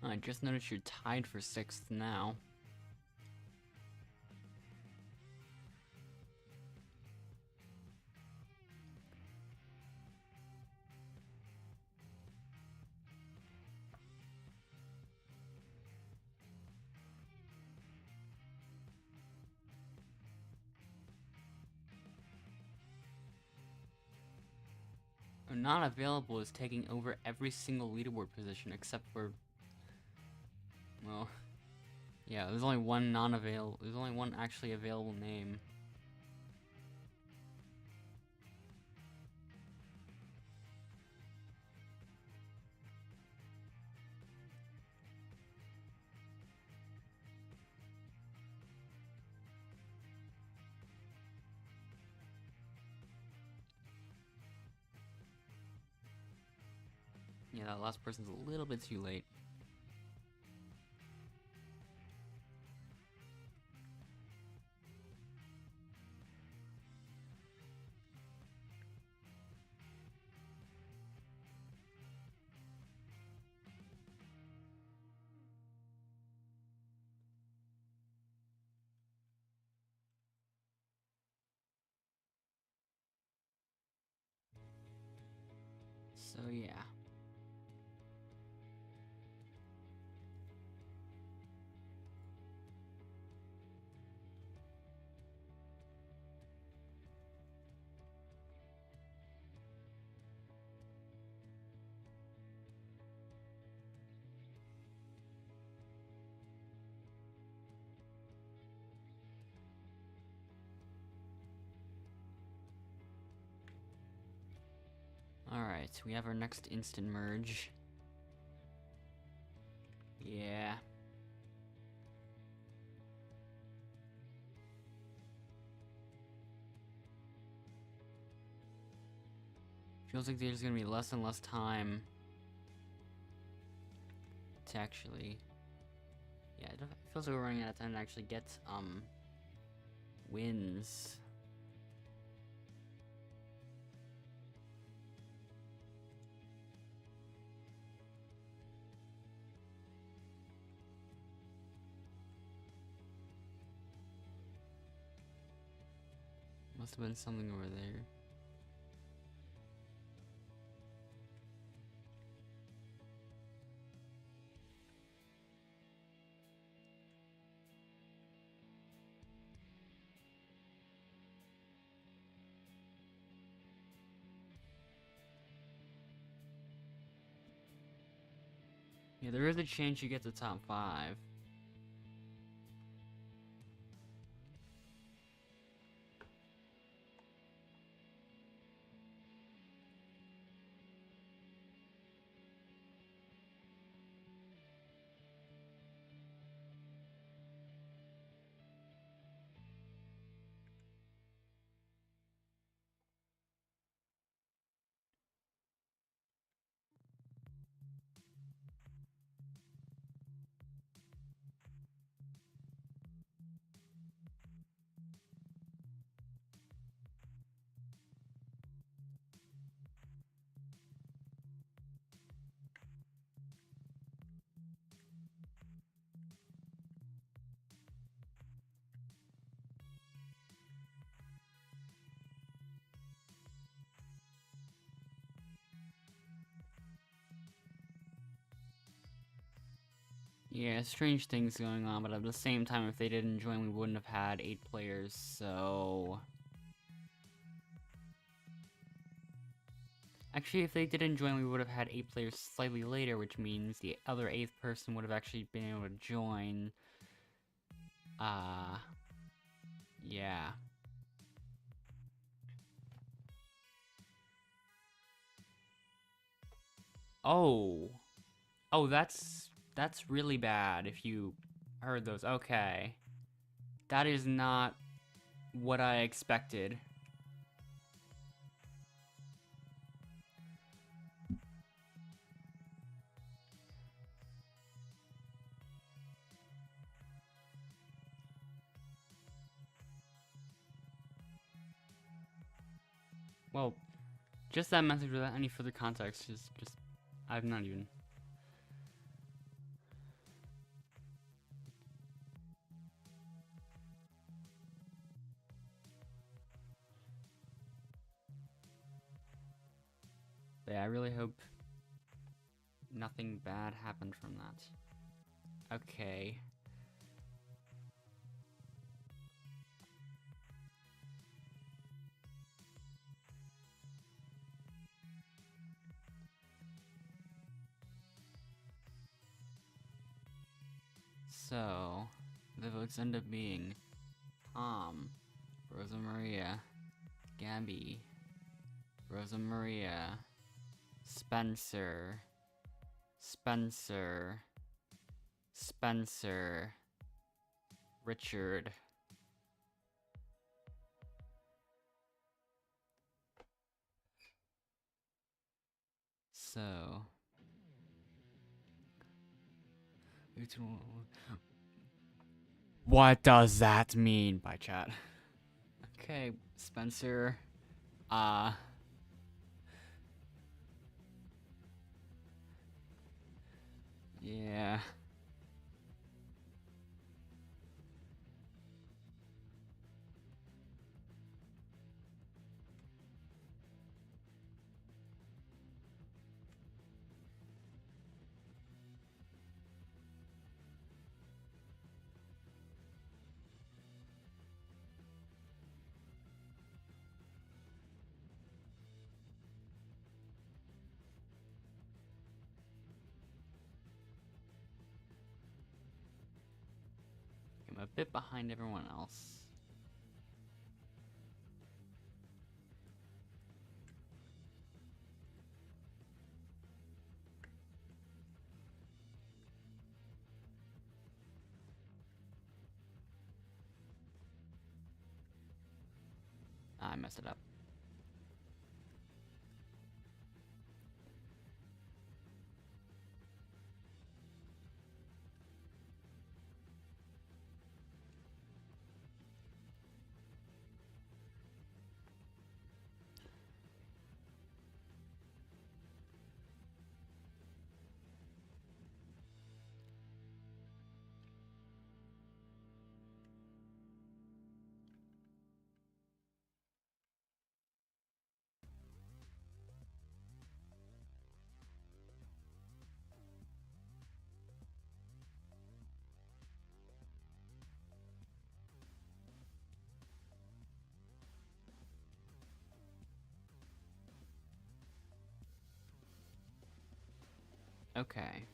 I just noticed you're tied for 6th now. Not available is taking over every single leaderboard position except for, well, yeah, there's only one non-available, there's only one actually available name. Yeah, that last person's a little bit too late. So yeah. Alright, we have our next instant merge. Yeah. Feels like there's gonna be less and less time to actually... Yeah, it feels like we're running out of time to actually get, wins. Must have been something over there. Yeah, there is a chance you get the top 5. Yeah, strange things going on, but at the same time, if they didn't join, we wouldn't have had 8 players, so... Actually, if they didn't join, we would have had 8 players slightly later, which means the other 8th person would have actually been able to join. Yeah. Oh. Oh, that's really bad if you heard those. Okay. That is not what I expected. Well, just that message without any further context is just... I'm not even... But yeah, I really hope nothing bad happened from that. Okay. So, the votes end up being Tom, Rosa Maria, Gabby, Rosa Maria, Spencer, Spencer, Spencer, Richard. So... What does that mean by chat? Okay, Spencer. Yeah. bit behind everyone else. I messed it up. Okay.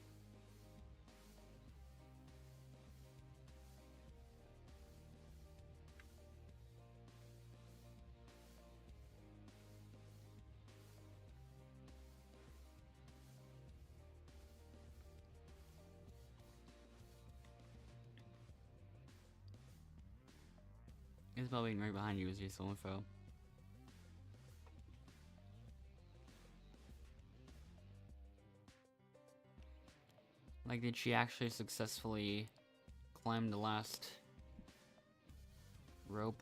Isabel being right behind you is useful info. Like, did she actually successfully climb the last rope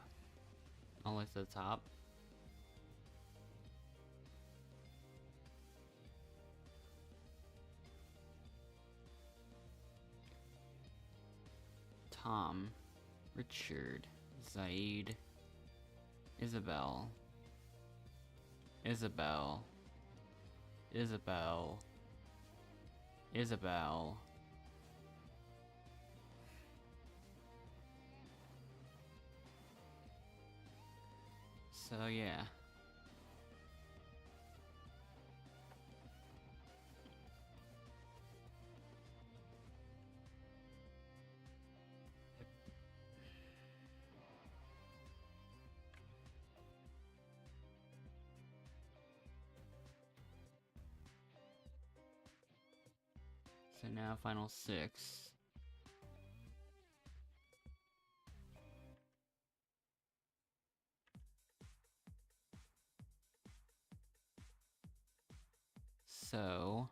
all the way to the top? Tom, Richard, Zaid, Isabel, Isabel, Isabel, Isabel. So yeah. So now final 6. So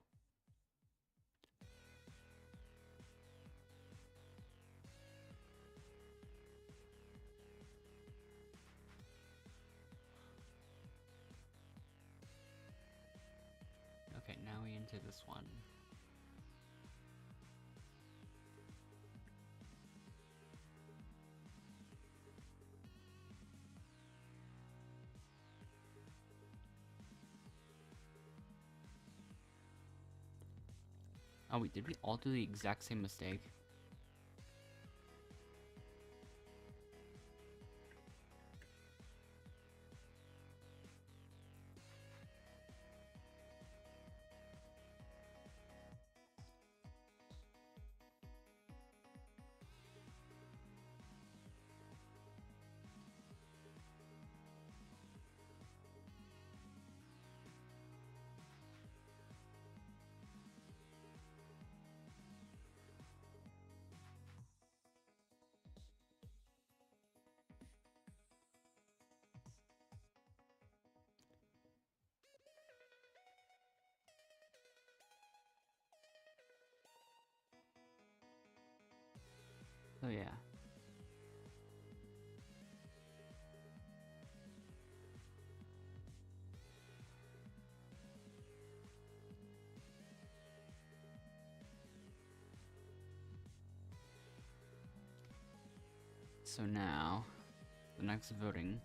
okay, now we into this one. Oh wait, did we all do the exact same mistake? Oh yeah. So now, the next voting.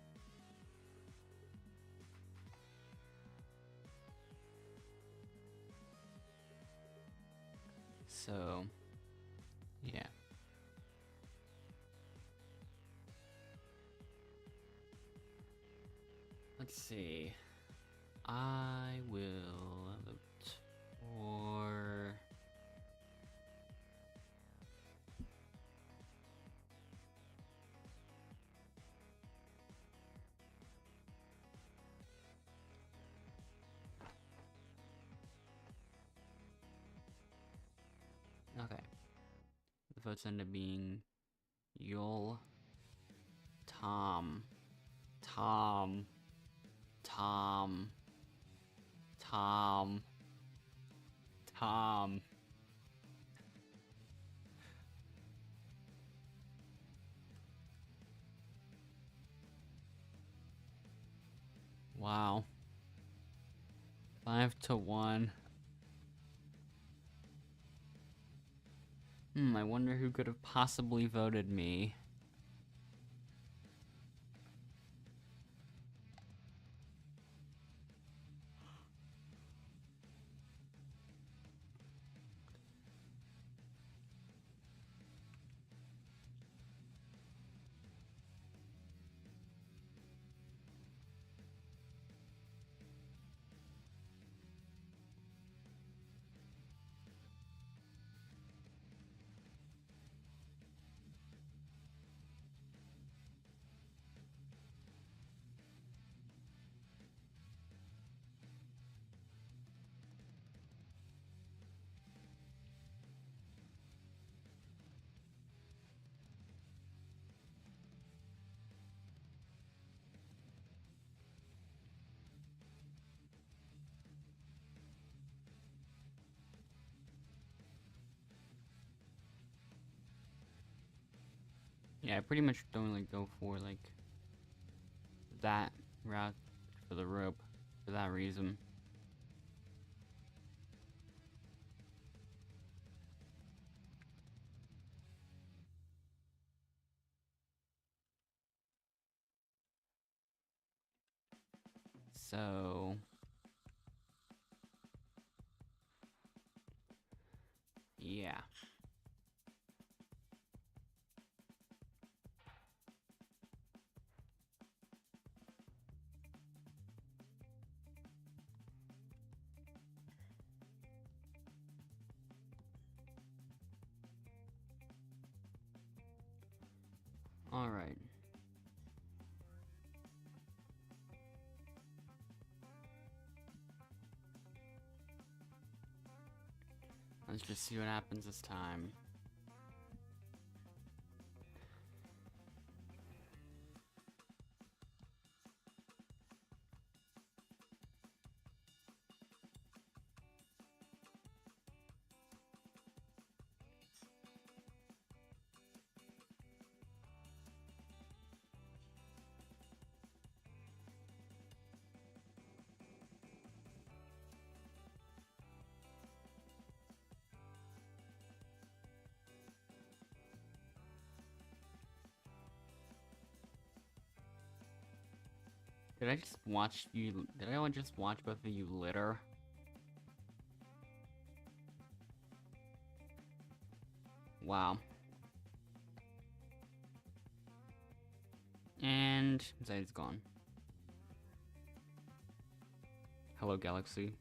So, yeah. Let's see. I will vote for... votes end up being Yul, Tom, Tom, Tom, Tom, Tom. Wow. 5-1. I wonder who could have possibly voted me. Yeah, I pretty much don't like go for like that route for the rope for that reason. So yeah. All right. Let's just see what happens this time. Did I just watch you? Did I just watch both of you litter? Wow. And Zayd's gone. Hello, Galaxy.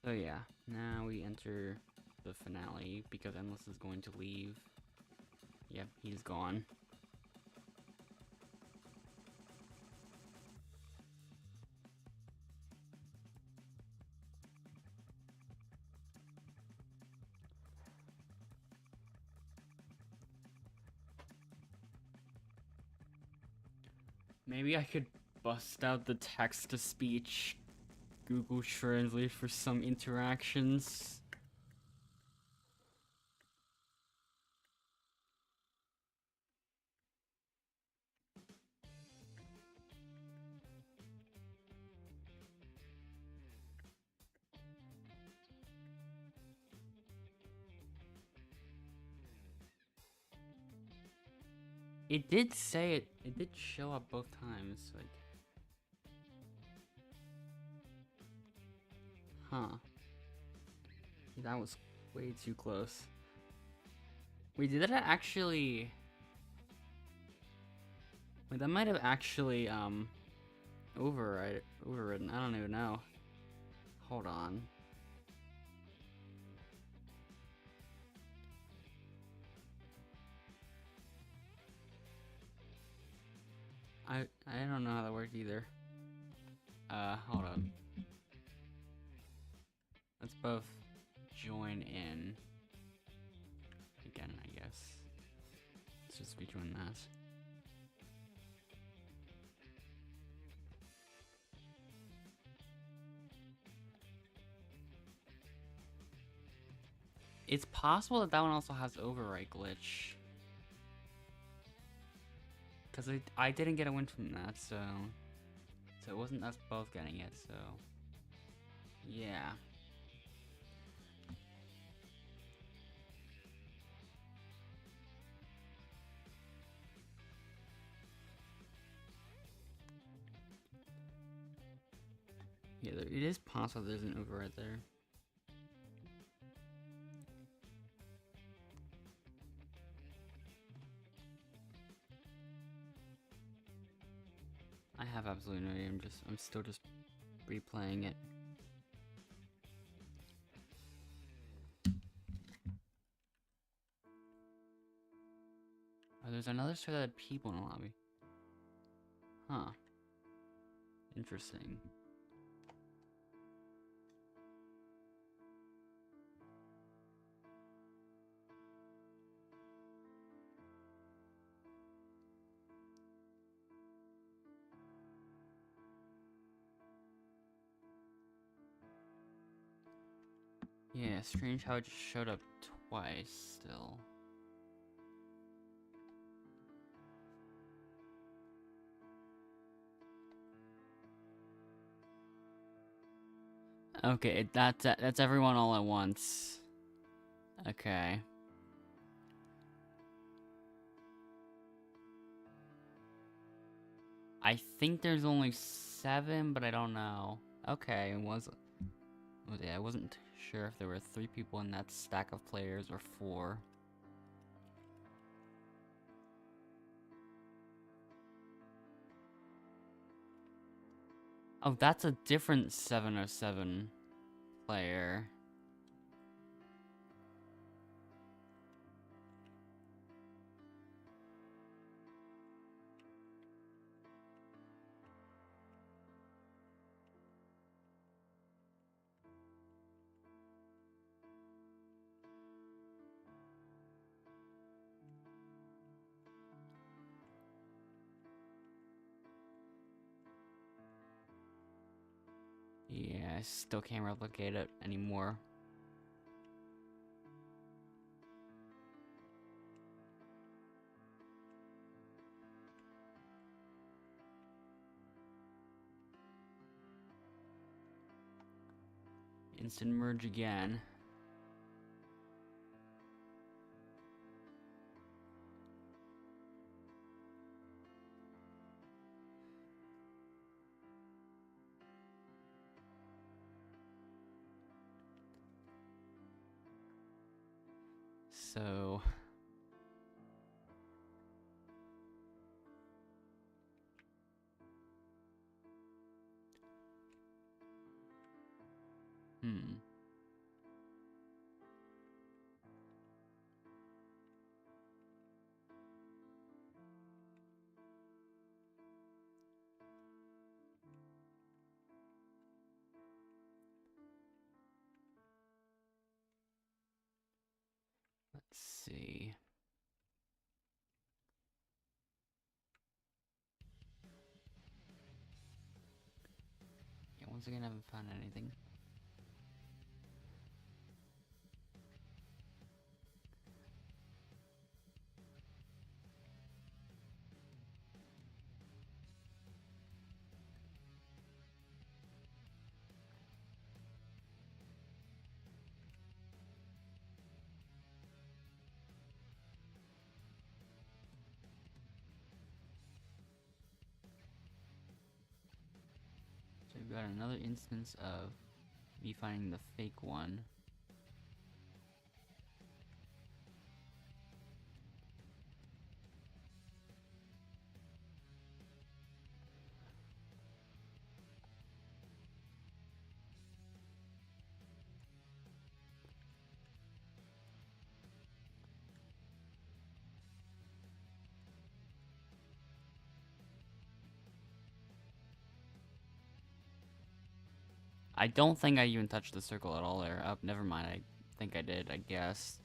So yeah, now we enter the finale because Endless is going to leave. Yep, he's gone. Maybe I could bust out the text-to-speech Google Translate for some interactions. It did say it. It did show up both times. Like, huh? That was way too close. Wait, did that actually? Wait, that might have actually overridden. I don't even know. Hold on. I don't know how that worked either. Hold up. Let's both join in again, I guess. Let's just be doing that. It's possible that that one also has overwrite glitch. Because I didn't get a win from that, so it wasn't us both getting it, so yeah. Yeah, it is possible there's an override there. I have absolutely no idea. I'm still just replaying it. Oh, there's another server that had people in the lobby. Huh. Interesting. Yeah, strange how it just showed up twice still. Okay, that's everyone all at once. Okay. I think there's only 7, but I don't know. Okay, yeah, I wasn't sure if there were 3 people in that stack of players or 4. Oh, that's a different 707 player. Yeah, I still can't replicate it anymore. Instant merge again. So let's see. Yeah, once again, I haven't found anything. So we've got another instance of me finding the fake one. I don't think I even touched the circle at all there. Oh, never mind. I think I did, I guess.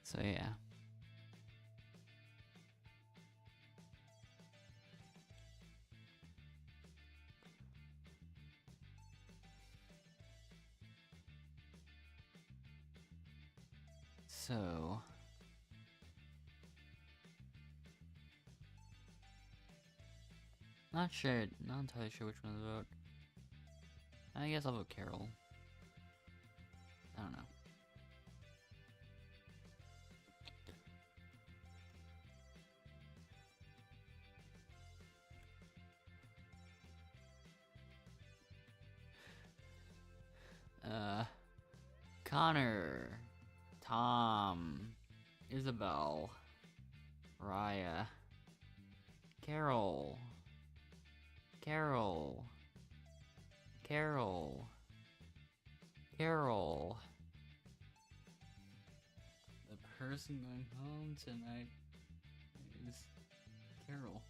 So yeah. So not entirely sure which one to vote. I guess I'll vote Carol. I don't know. Connor, Tom, Isabel, Raya, Carol, Carol, Carol, Carol. The person going home tonight is Carol.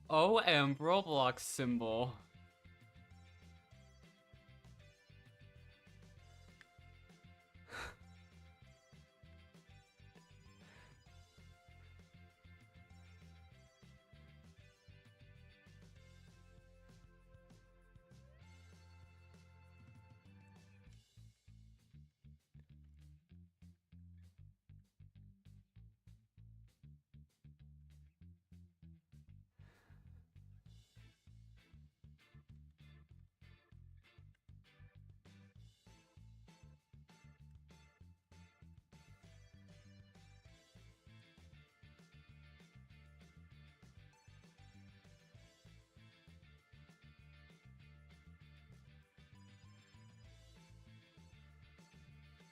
OM Roblox symbol.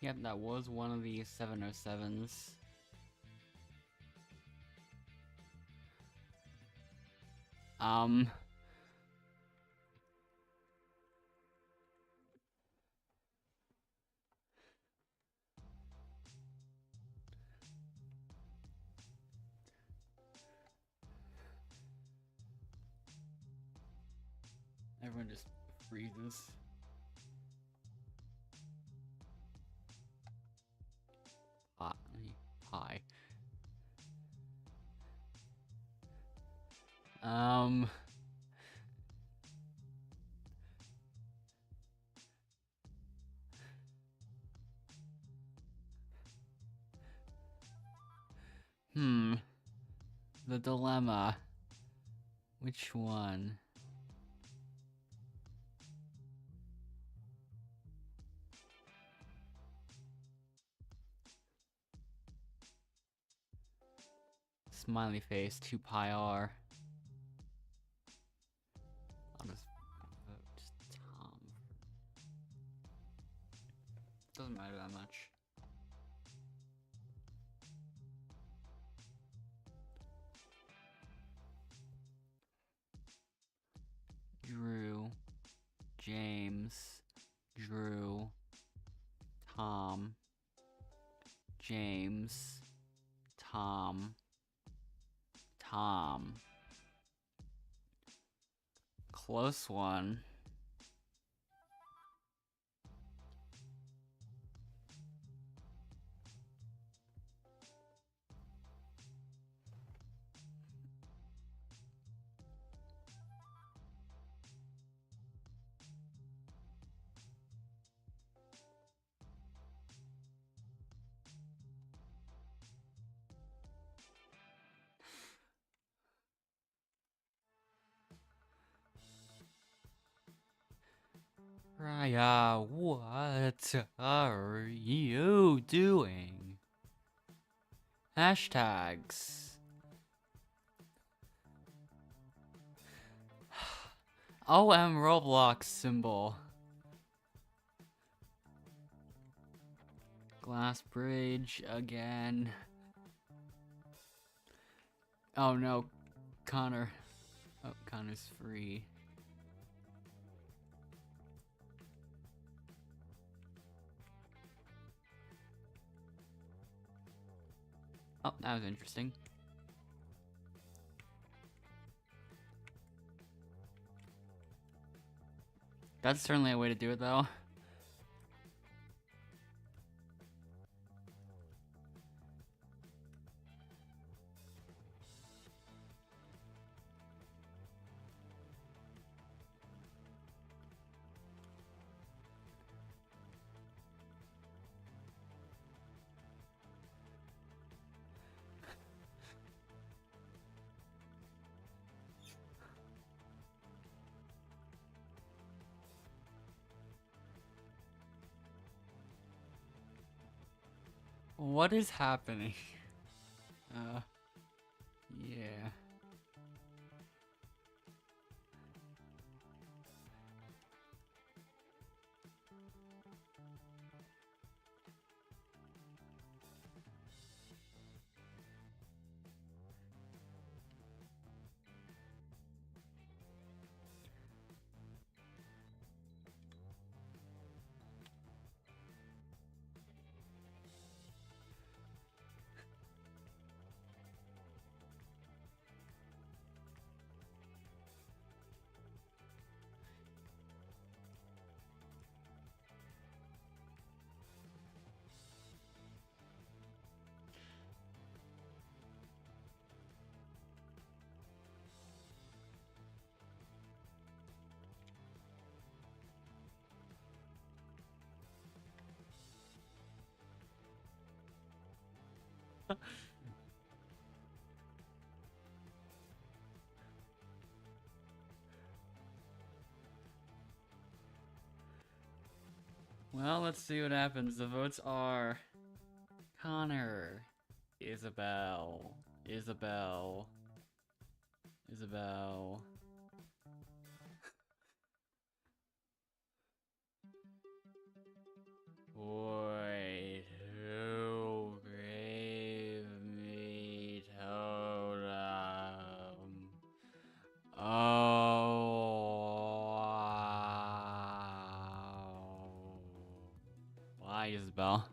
Yep, that was one of the 707s. Everyone just freezes. Hi. The dilemma. Which one? Smiley face, 2πr. I'll just vote Tom. Doesn't matter that much. Drew, James, Drew, Tom, James, Tom, Tom. Close one. Raya, what are you doing? Hashtags. OM Roblox symbol. Glass bridge again. Oh no, Connor. Oh, Connor's free. Oh, that was interesting. That's certainly a way to do it, though. What is happening? Yeah. Well, let's see what happens. The votes are Connor, Isabel, Isabel, Isabel. Wait, who gave me totem? Oh, wow. Why, Isabel?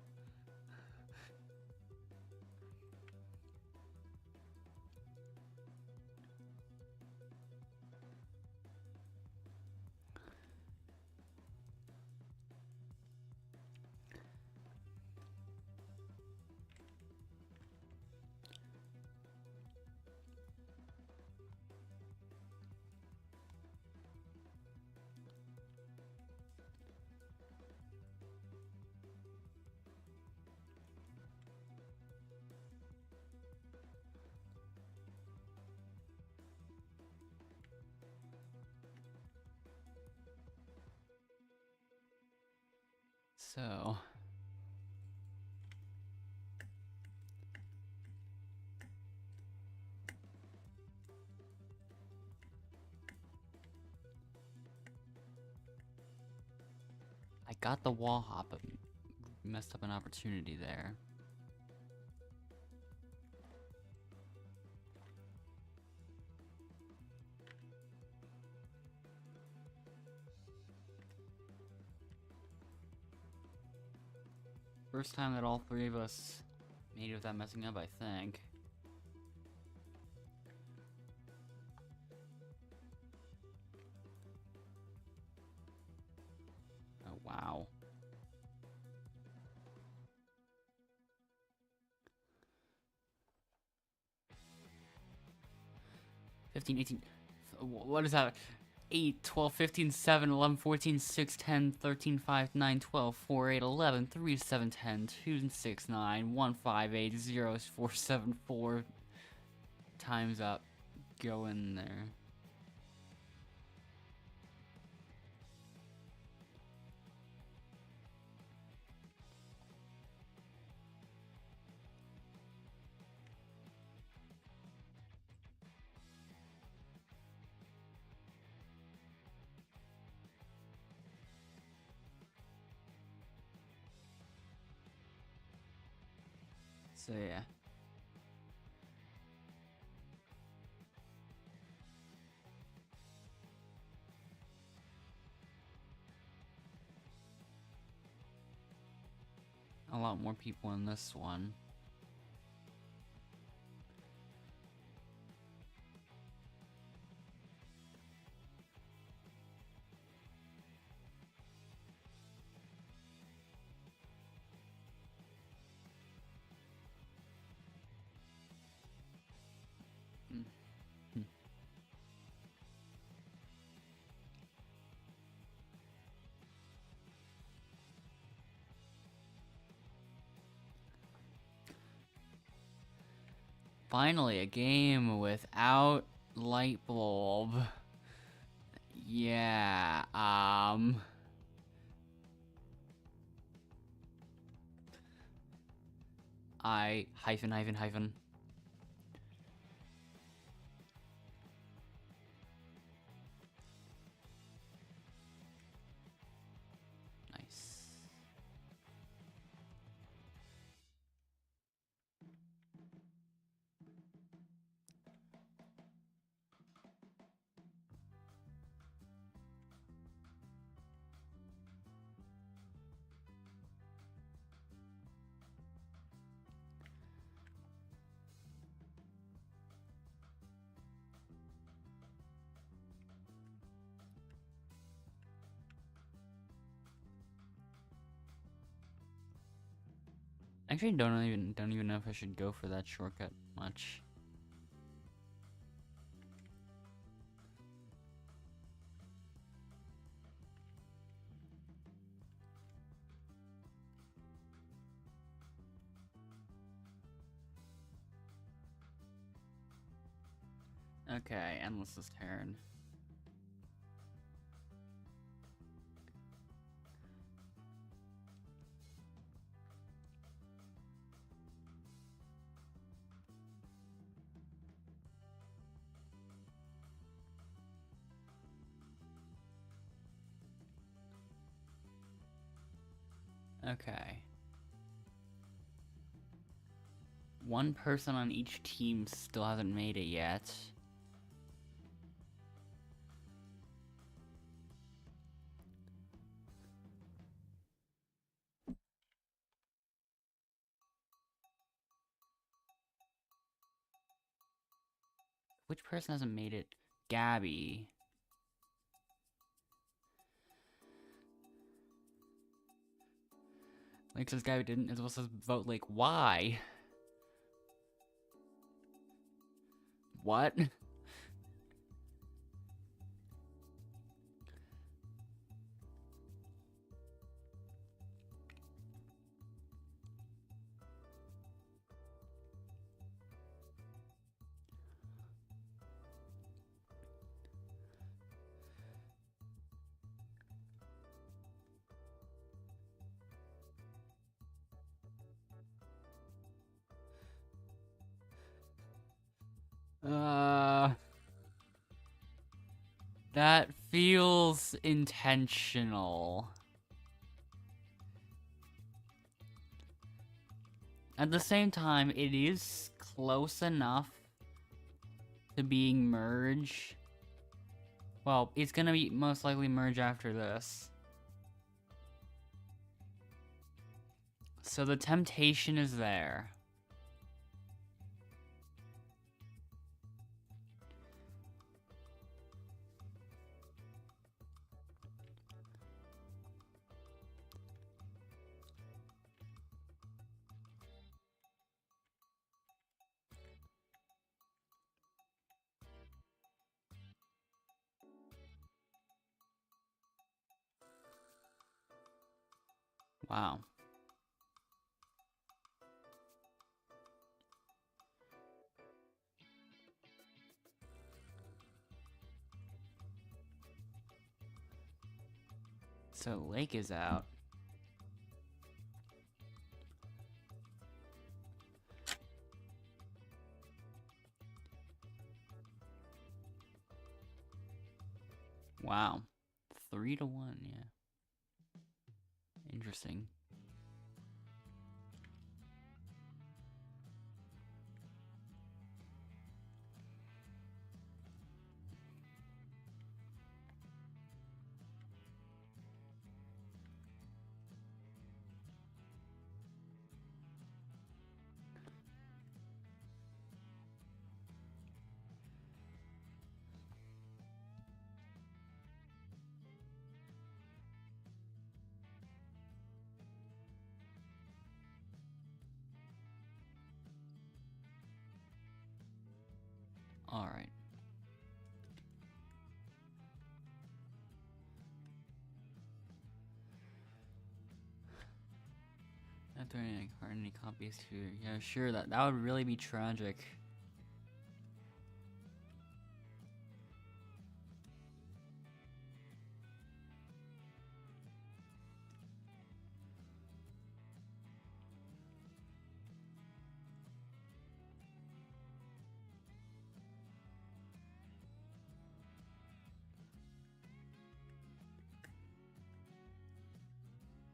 So, I got the wall hop, but messed up an opportunity there. First time that all three of us made it without messing up, I think. Oh, wow. What is that? 8, 12, 15, 7, 11, 14, 6, 10, 13, 5, 9, 12, 4, 8, 11, 3, 7, 10, 2, 6, 9, 1, 5, 8, 0, 4, 7, 4. Time's up. Go in there. So yeah. A lot more people in this one. Finally, a game without light bulb. Yeah, I hyphen. Nice. Actually, don't even know if I should go for that shortcut much. Okay, Endless's turn. Okay. One person on each team still hasn't made it yet. Which person hasn't made it? Gabby. Like says Gabby didn't, as well says vote like why? What? That feels intentional. At the same time, it is close enough to being merge. Well, it's gonna be most likely merge after this. So the temptation is there. Wow. So Lake is out. Wow. 3-1, yeah. Interesting. Alright. Not doing any copies here. Yeah, sure, that would really be tragic.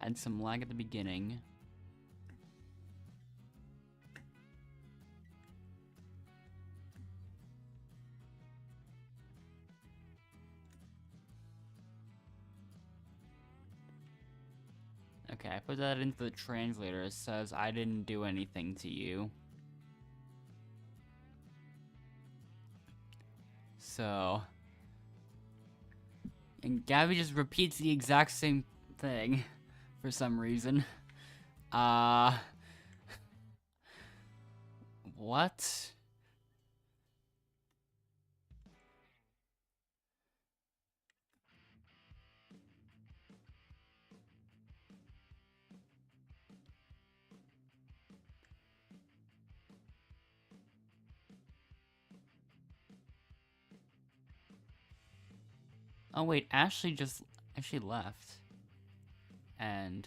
Had some lag at the beginning. Okay, I put that into the translator. It says I didn't do anything to you. So... And Gabby just repeats the exact same thing for some reason. What? Oh wait, Ashley left. And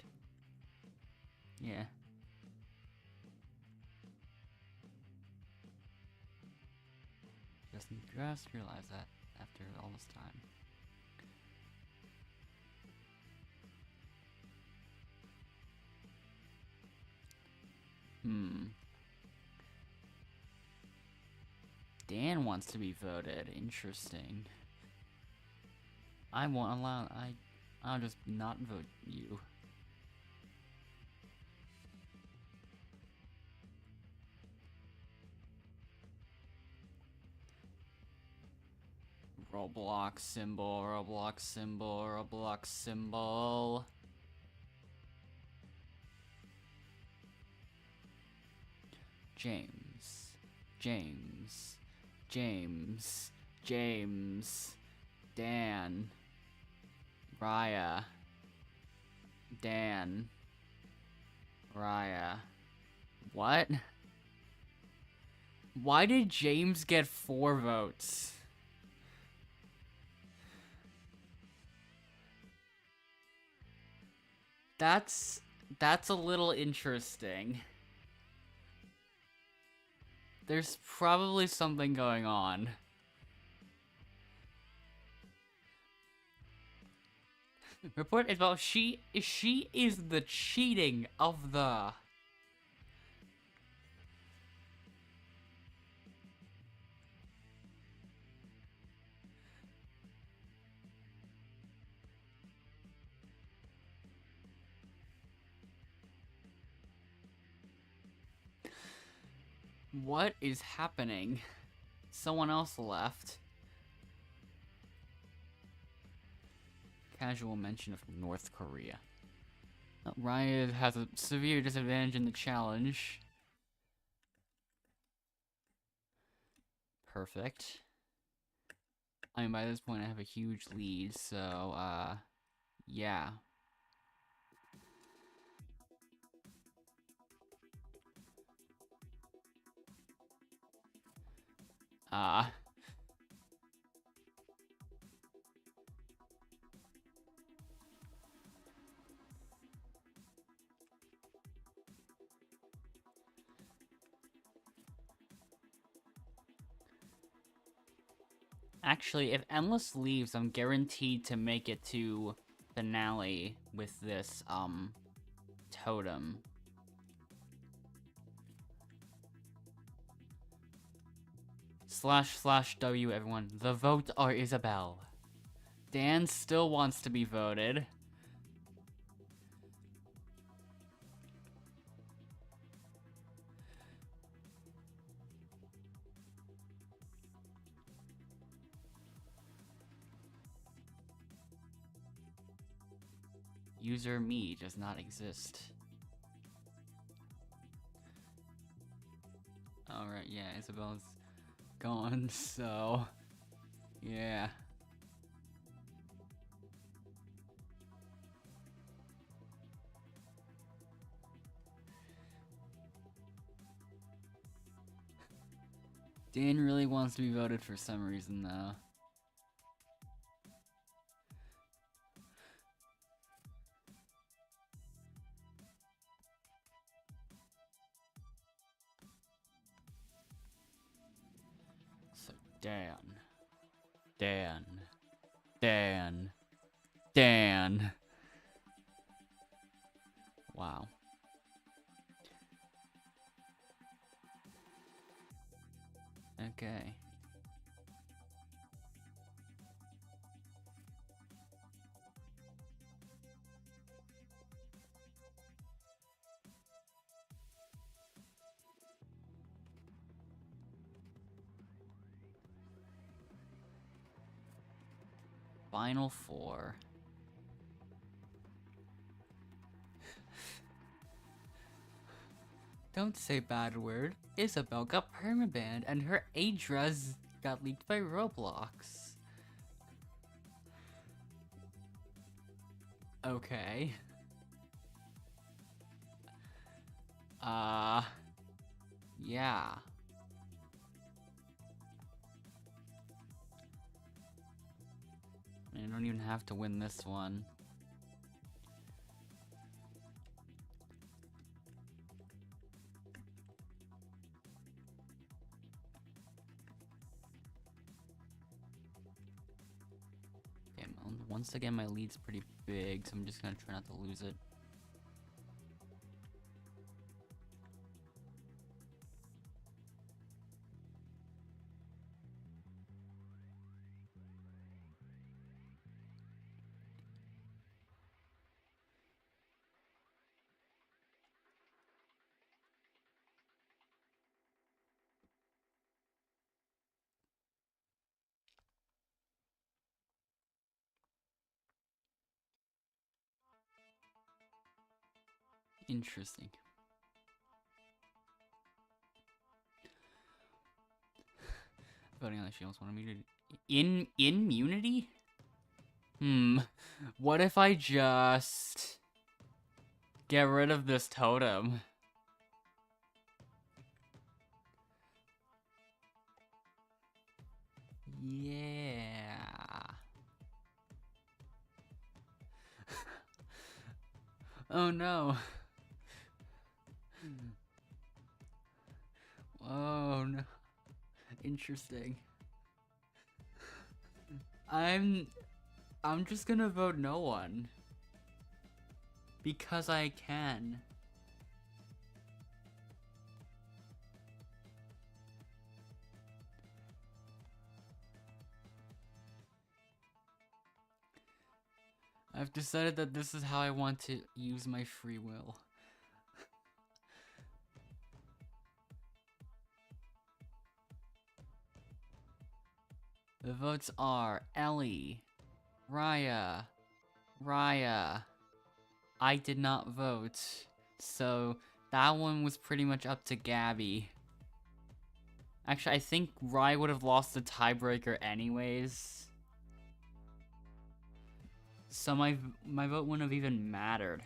yeah. Just realized that after all this time. Dan wants to be voted. Interesting. I won't allow. I'll just not vote you. Roblox symbol, Roblox symbol, Roblox symbol. James, James, James, James, Dan, Raya, Dan, Raya. What? Why did James get 4 votes? That's a little interesting. There's probably something going on. Report is about she is the cheating of the... What is happening? Someone else left. Casual mention of North Korea. Ryan has a severe disadvantage in the challenge. Perfect. I mean, by this point I have a huge lead, so, yeah. Actually, if Endless leaves, I'm guaranteed to make it to finale with this, totem. //W, everyone. The votes are Isabel. Dan still wants to be voted. User me does not exist. Alright, yeah, Isabel's... going, so yeah. Dan really wants to be voted for some reason, though. So, Dan. Wow. Okay. Final four. Don't say bad word. Isabel got permabanned and her address got leaked by Roblox. Okay. Yeah. I don't even have to win this one. Damn, once again my lead's pretty big, so I'm just gonna try not to lose it. Interesting. Voting on the shields want immunity. Immunity? What if I just get rid of this totem? Yeah. Oh no. Oh no. Interesting. I'm just gonna vote no one. Because I can. I've decided that this is how I want to use my free will. The votes are Ellie, Raya. I did not vote, so that one was pretty much up to Gabby. Actually, I think Raya would have lost the tiebreaker anyways. So my vote wouldn't have even mattered.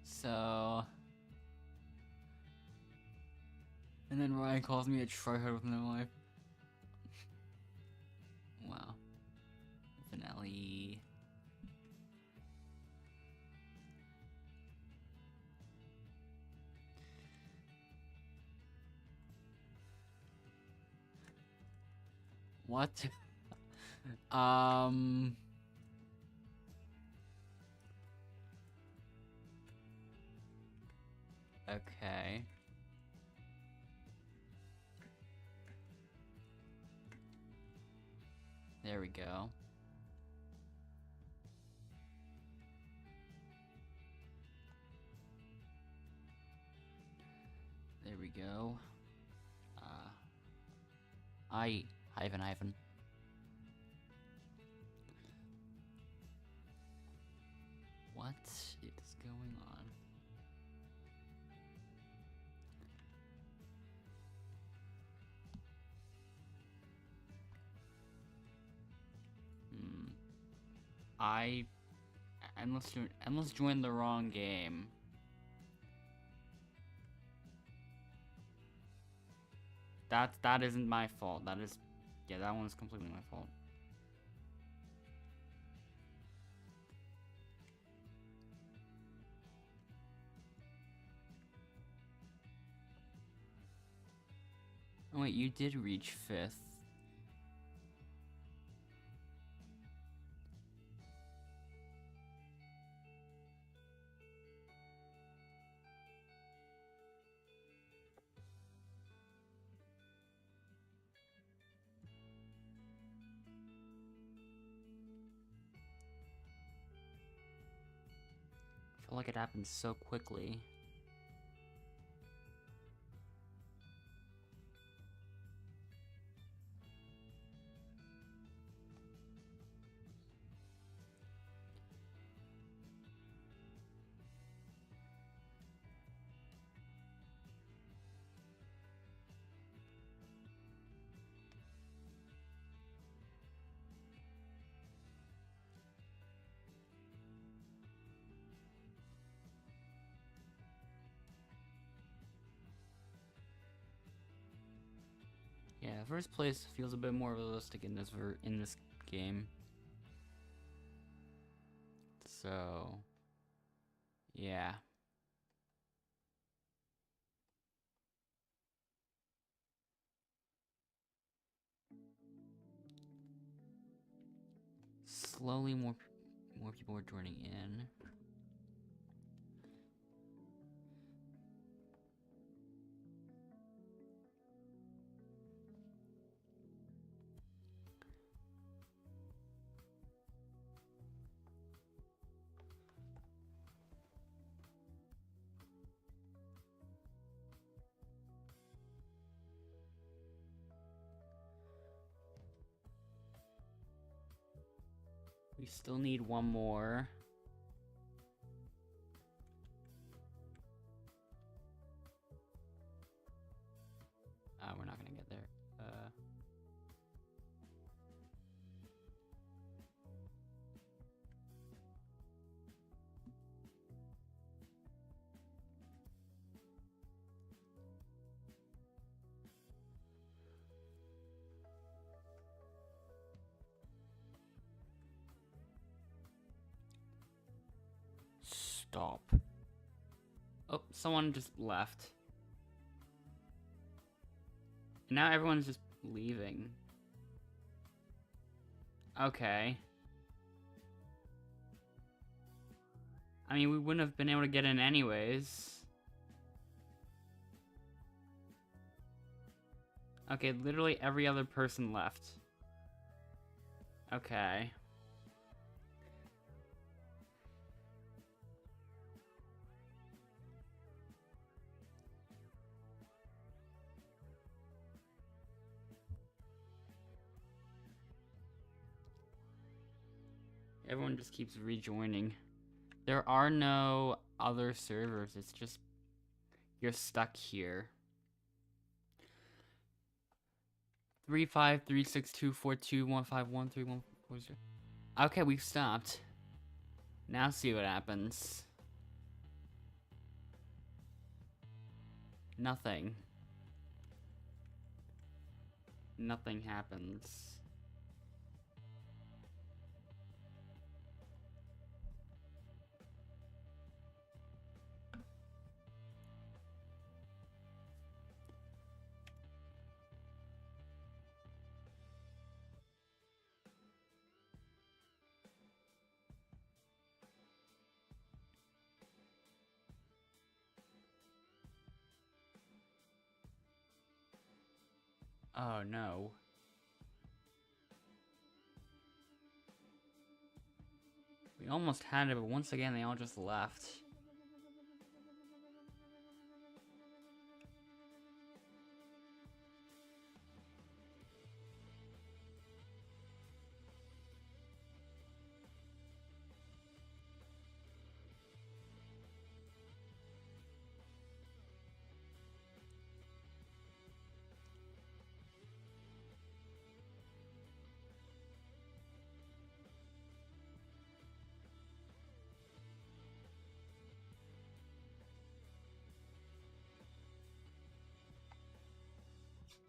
So... And then Ryan calls me a tryhard with no life. Wow. Finale. What? Okay. There we go. There we go. Hyphen. What is going on? I must join the wrong game. That isn't my fault. That is, yeah, that one's completely my fault. Oh wait, you did reach 5th. I feel like it happened so quickly. Yeah, first place feels a bit more realistic in this game. So, yeah. Slowly, more people are joining in. We still need one more. We're not gonna get there. Stop. Oh, someone just left. Now everyone's just leaving. Okay. I mean, we wouldn't have been able to get in anyways. Okay, literally every other person left. Okay. Everyone just keeps rejoining. There are no other servers. It's just you're stuck here. 3536242151314. Okay, we've stopped. Now see what happens. Nothing. Nothing happens. Oh no. We almost had it, but once again, they all just left.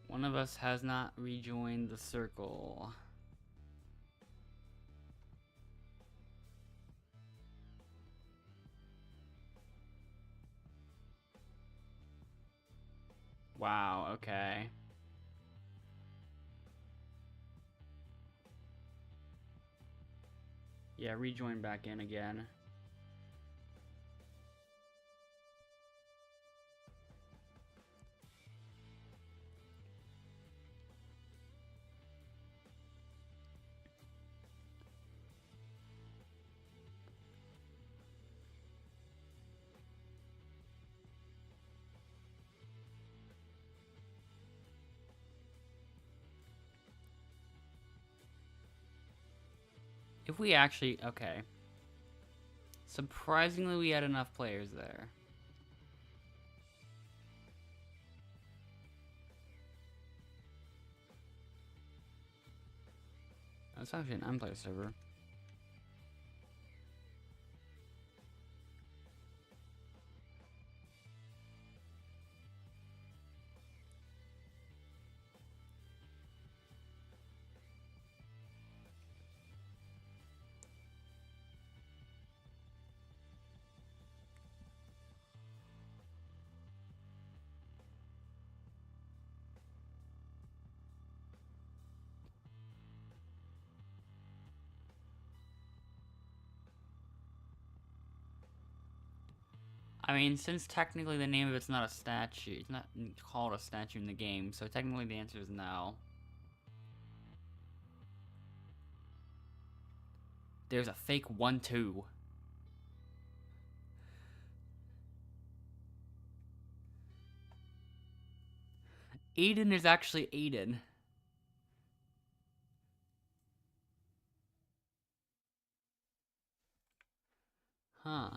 One of us has not rejoined the circle. Wow, okay. Yeah, rejoin back in again. If we actually, okay. Surprisingly, we had enough players there. That's actually an unplayed server. I mean, since technically the name of it's not a statue, it's not called a statue in the game, so technically the answer is no. There's a fake 1-2. Aiden is actually Aiden. Huh.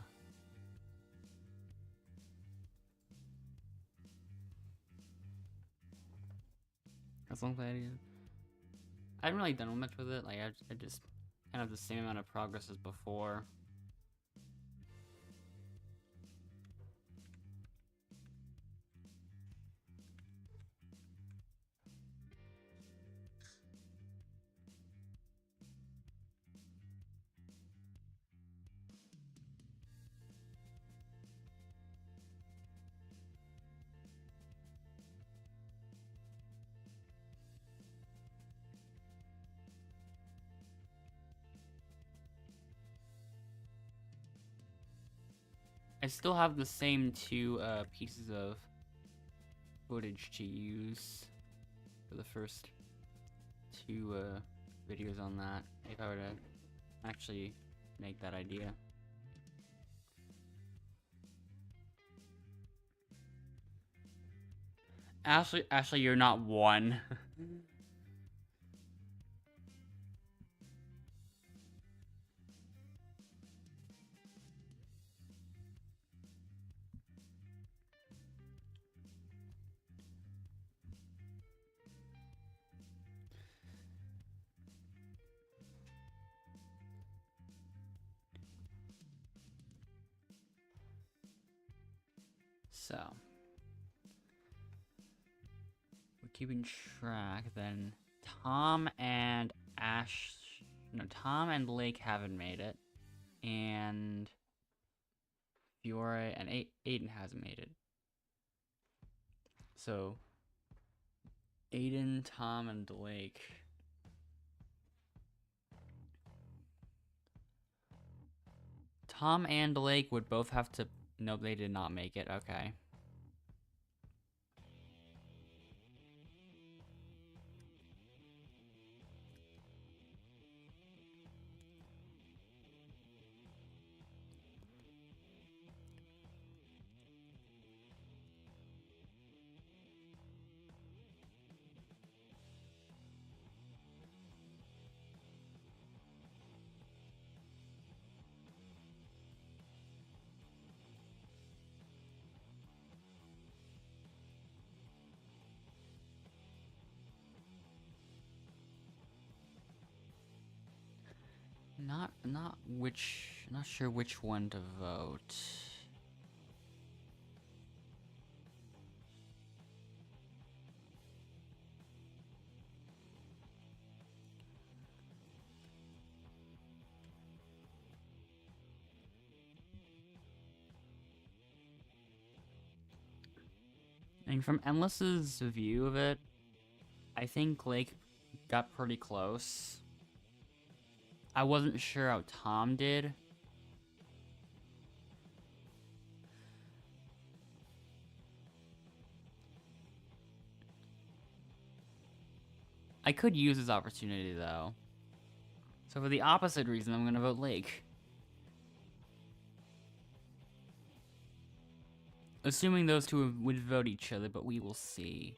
That's long idea. I haven't really done much with it. Like, I just kind of the same amount of progress as before. I still have the same two pieces of footage to use for the first two videos on that, if I were to actually make that idea. Ashley, you're not one. So, we're keeping track. Then Tom and Tom and Lake haven't made it, and Fiore and Aiden hasn't made it. So, Aiden, Tom, and Blake. Tom and Blake would both have to. Nope, they did not make it. Okay. Not sure which one to vote. I mean, from Endless's view of it, I think Lake got pretty close. I wasn't sure how Tom did. I could use this opportunity, though. So for the opposite reason, I'm gonna vote Lake. Assuming those two would vote each other, but we will see.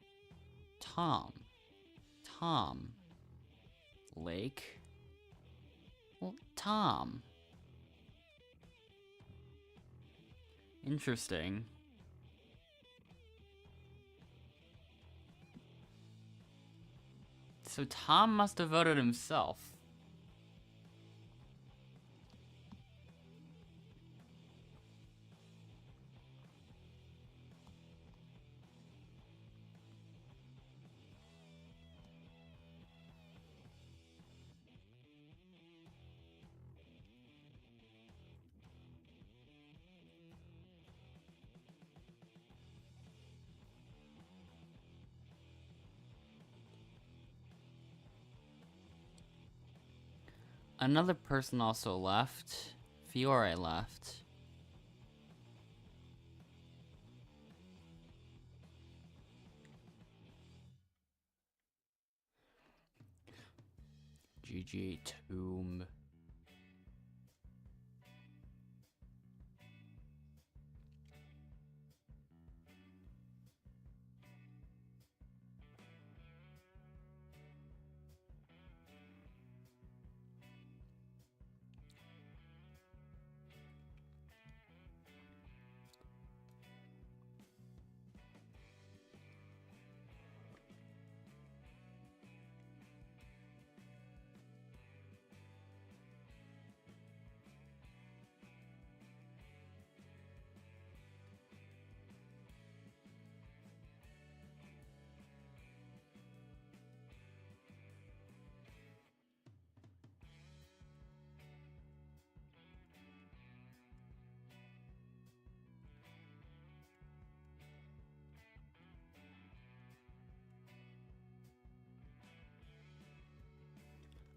Tom. Lake. Well, Tom. Interesting. So Tom must have voted himself. Another person also left. Fiore left. GG Tomb.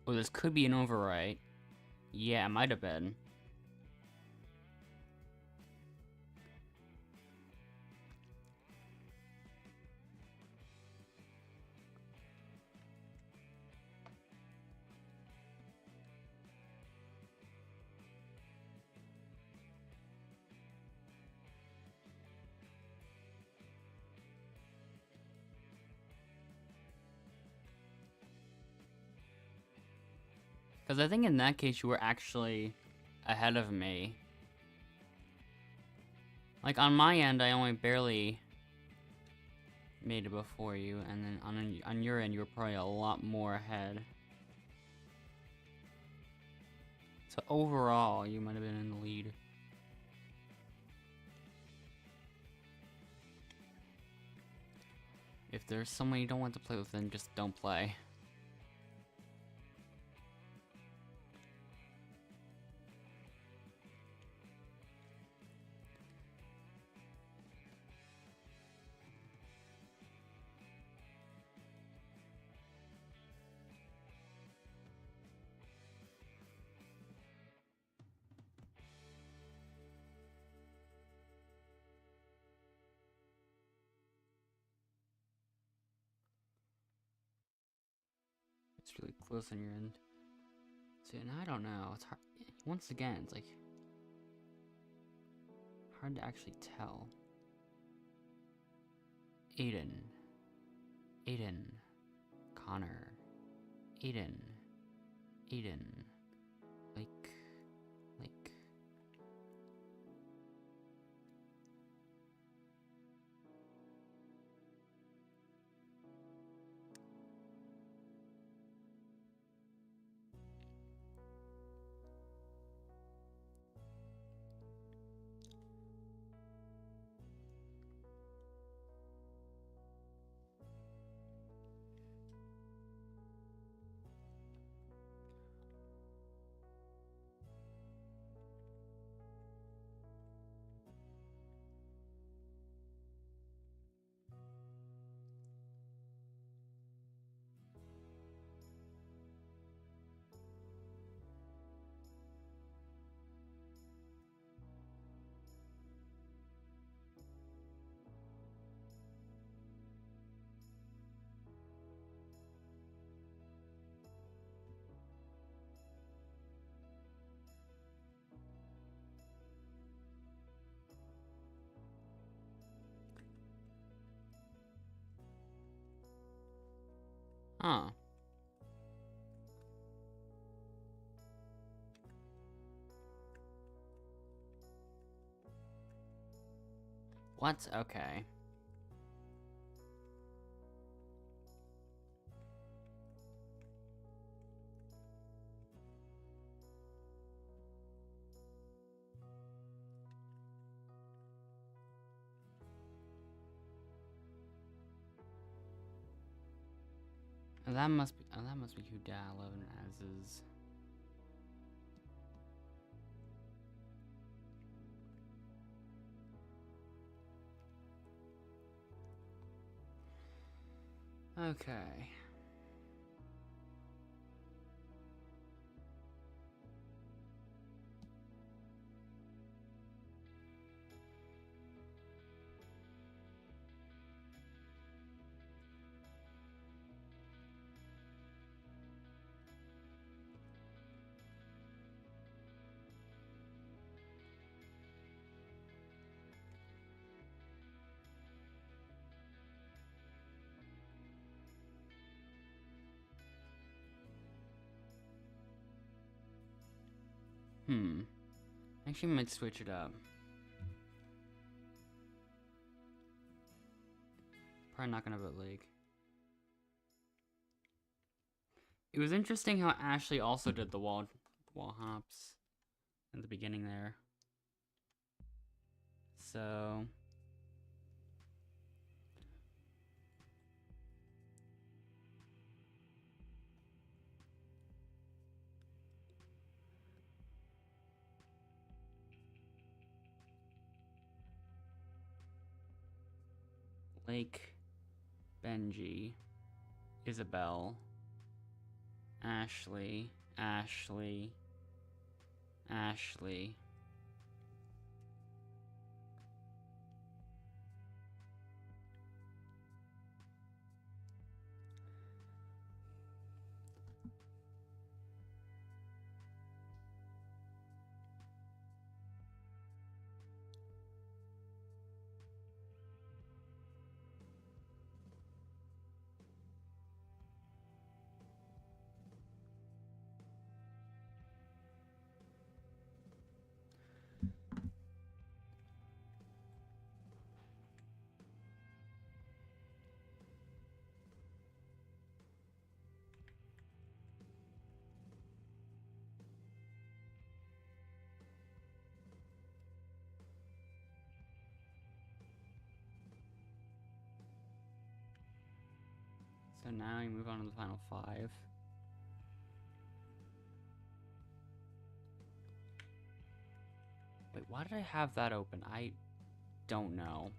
Oh, this could be an overwrite. Yeah, it might have been. Because I think in that case you were actually ahead of me. Like, on my end, I only barely made it before you, and then on your end, you were probably a lot more ahead. So overall, you might have been in the lead. If there's someone you don't want to play with, then just don't play. It's really close on your end. See, and I don't know. It's hard. Once again, it's like hard to actually tell. Aiden, Connor, Aiden, like. Huh. What? Okay. That must be who Da11 as is. Okay. Actually might switch it up. Probably not gonna vote Lake. It was interesting how Ashley also did the wall hops at the beginning there. So Lake, Benji, Isabel, Ashley, Ashley. So now we move on to the final 5. Wait, why did I have that open? I don't know.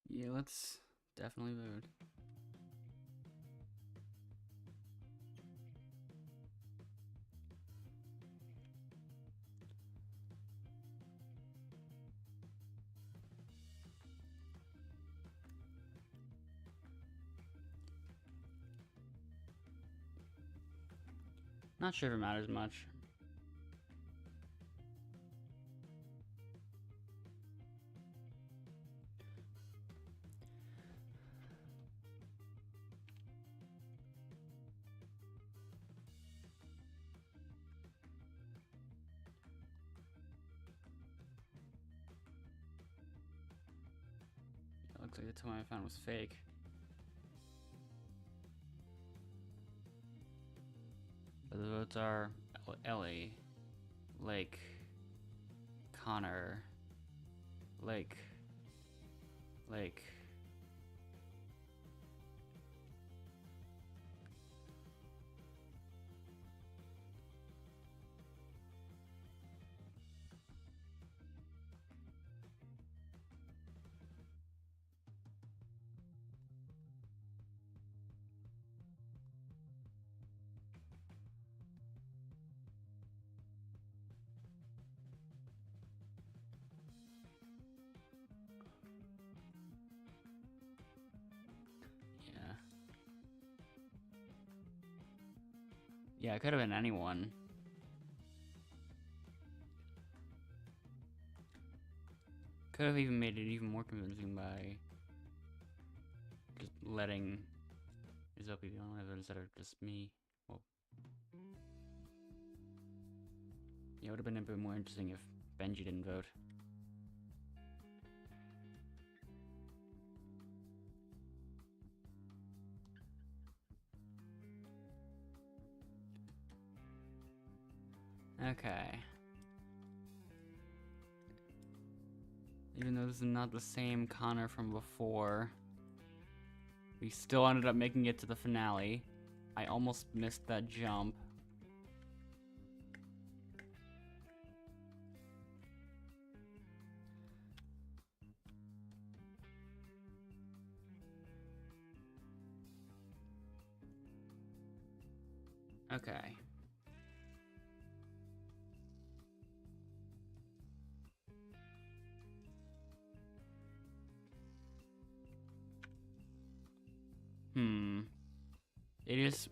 Yeah, let's definitely vote. Not sure if it matters much. Looks like the totem I found was fake. But the votes are Ellie, Lake, Connor, Lake. Yeah, it could have been anyone. Could have even made it even more convincing by just letting Izzo be the only other instead of just me. Well, yeah, it would have been a bit more interesting if Benji didn't vote. Okay. Even though this is not the same Connor from before, we still ended up making it to the finale. I almost missed that jump. Okay.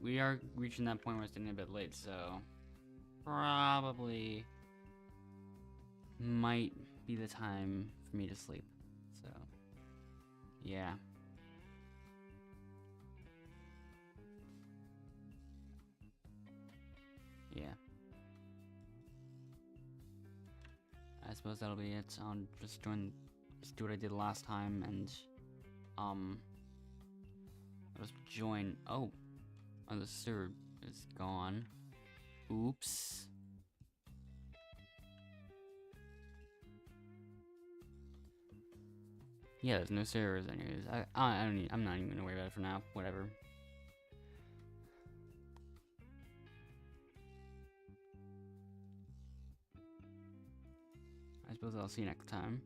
We are reaching that point where it's getting a bit late, so probably might be the time for me to sleep. So, yeah. Yeah. I suppose that'll be it. I'll just do what I did last time and just join. Oh, the server is gone. Oops. Yeah, there's no servers anyways. I'm not even gonna worry about it for now. Whatever. I suppose I'll see you next time.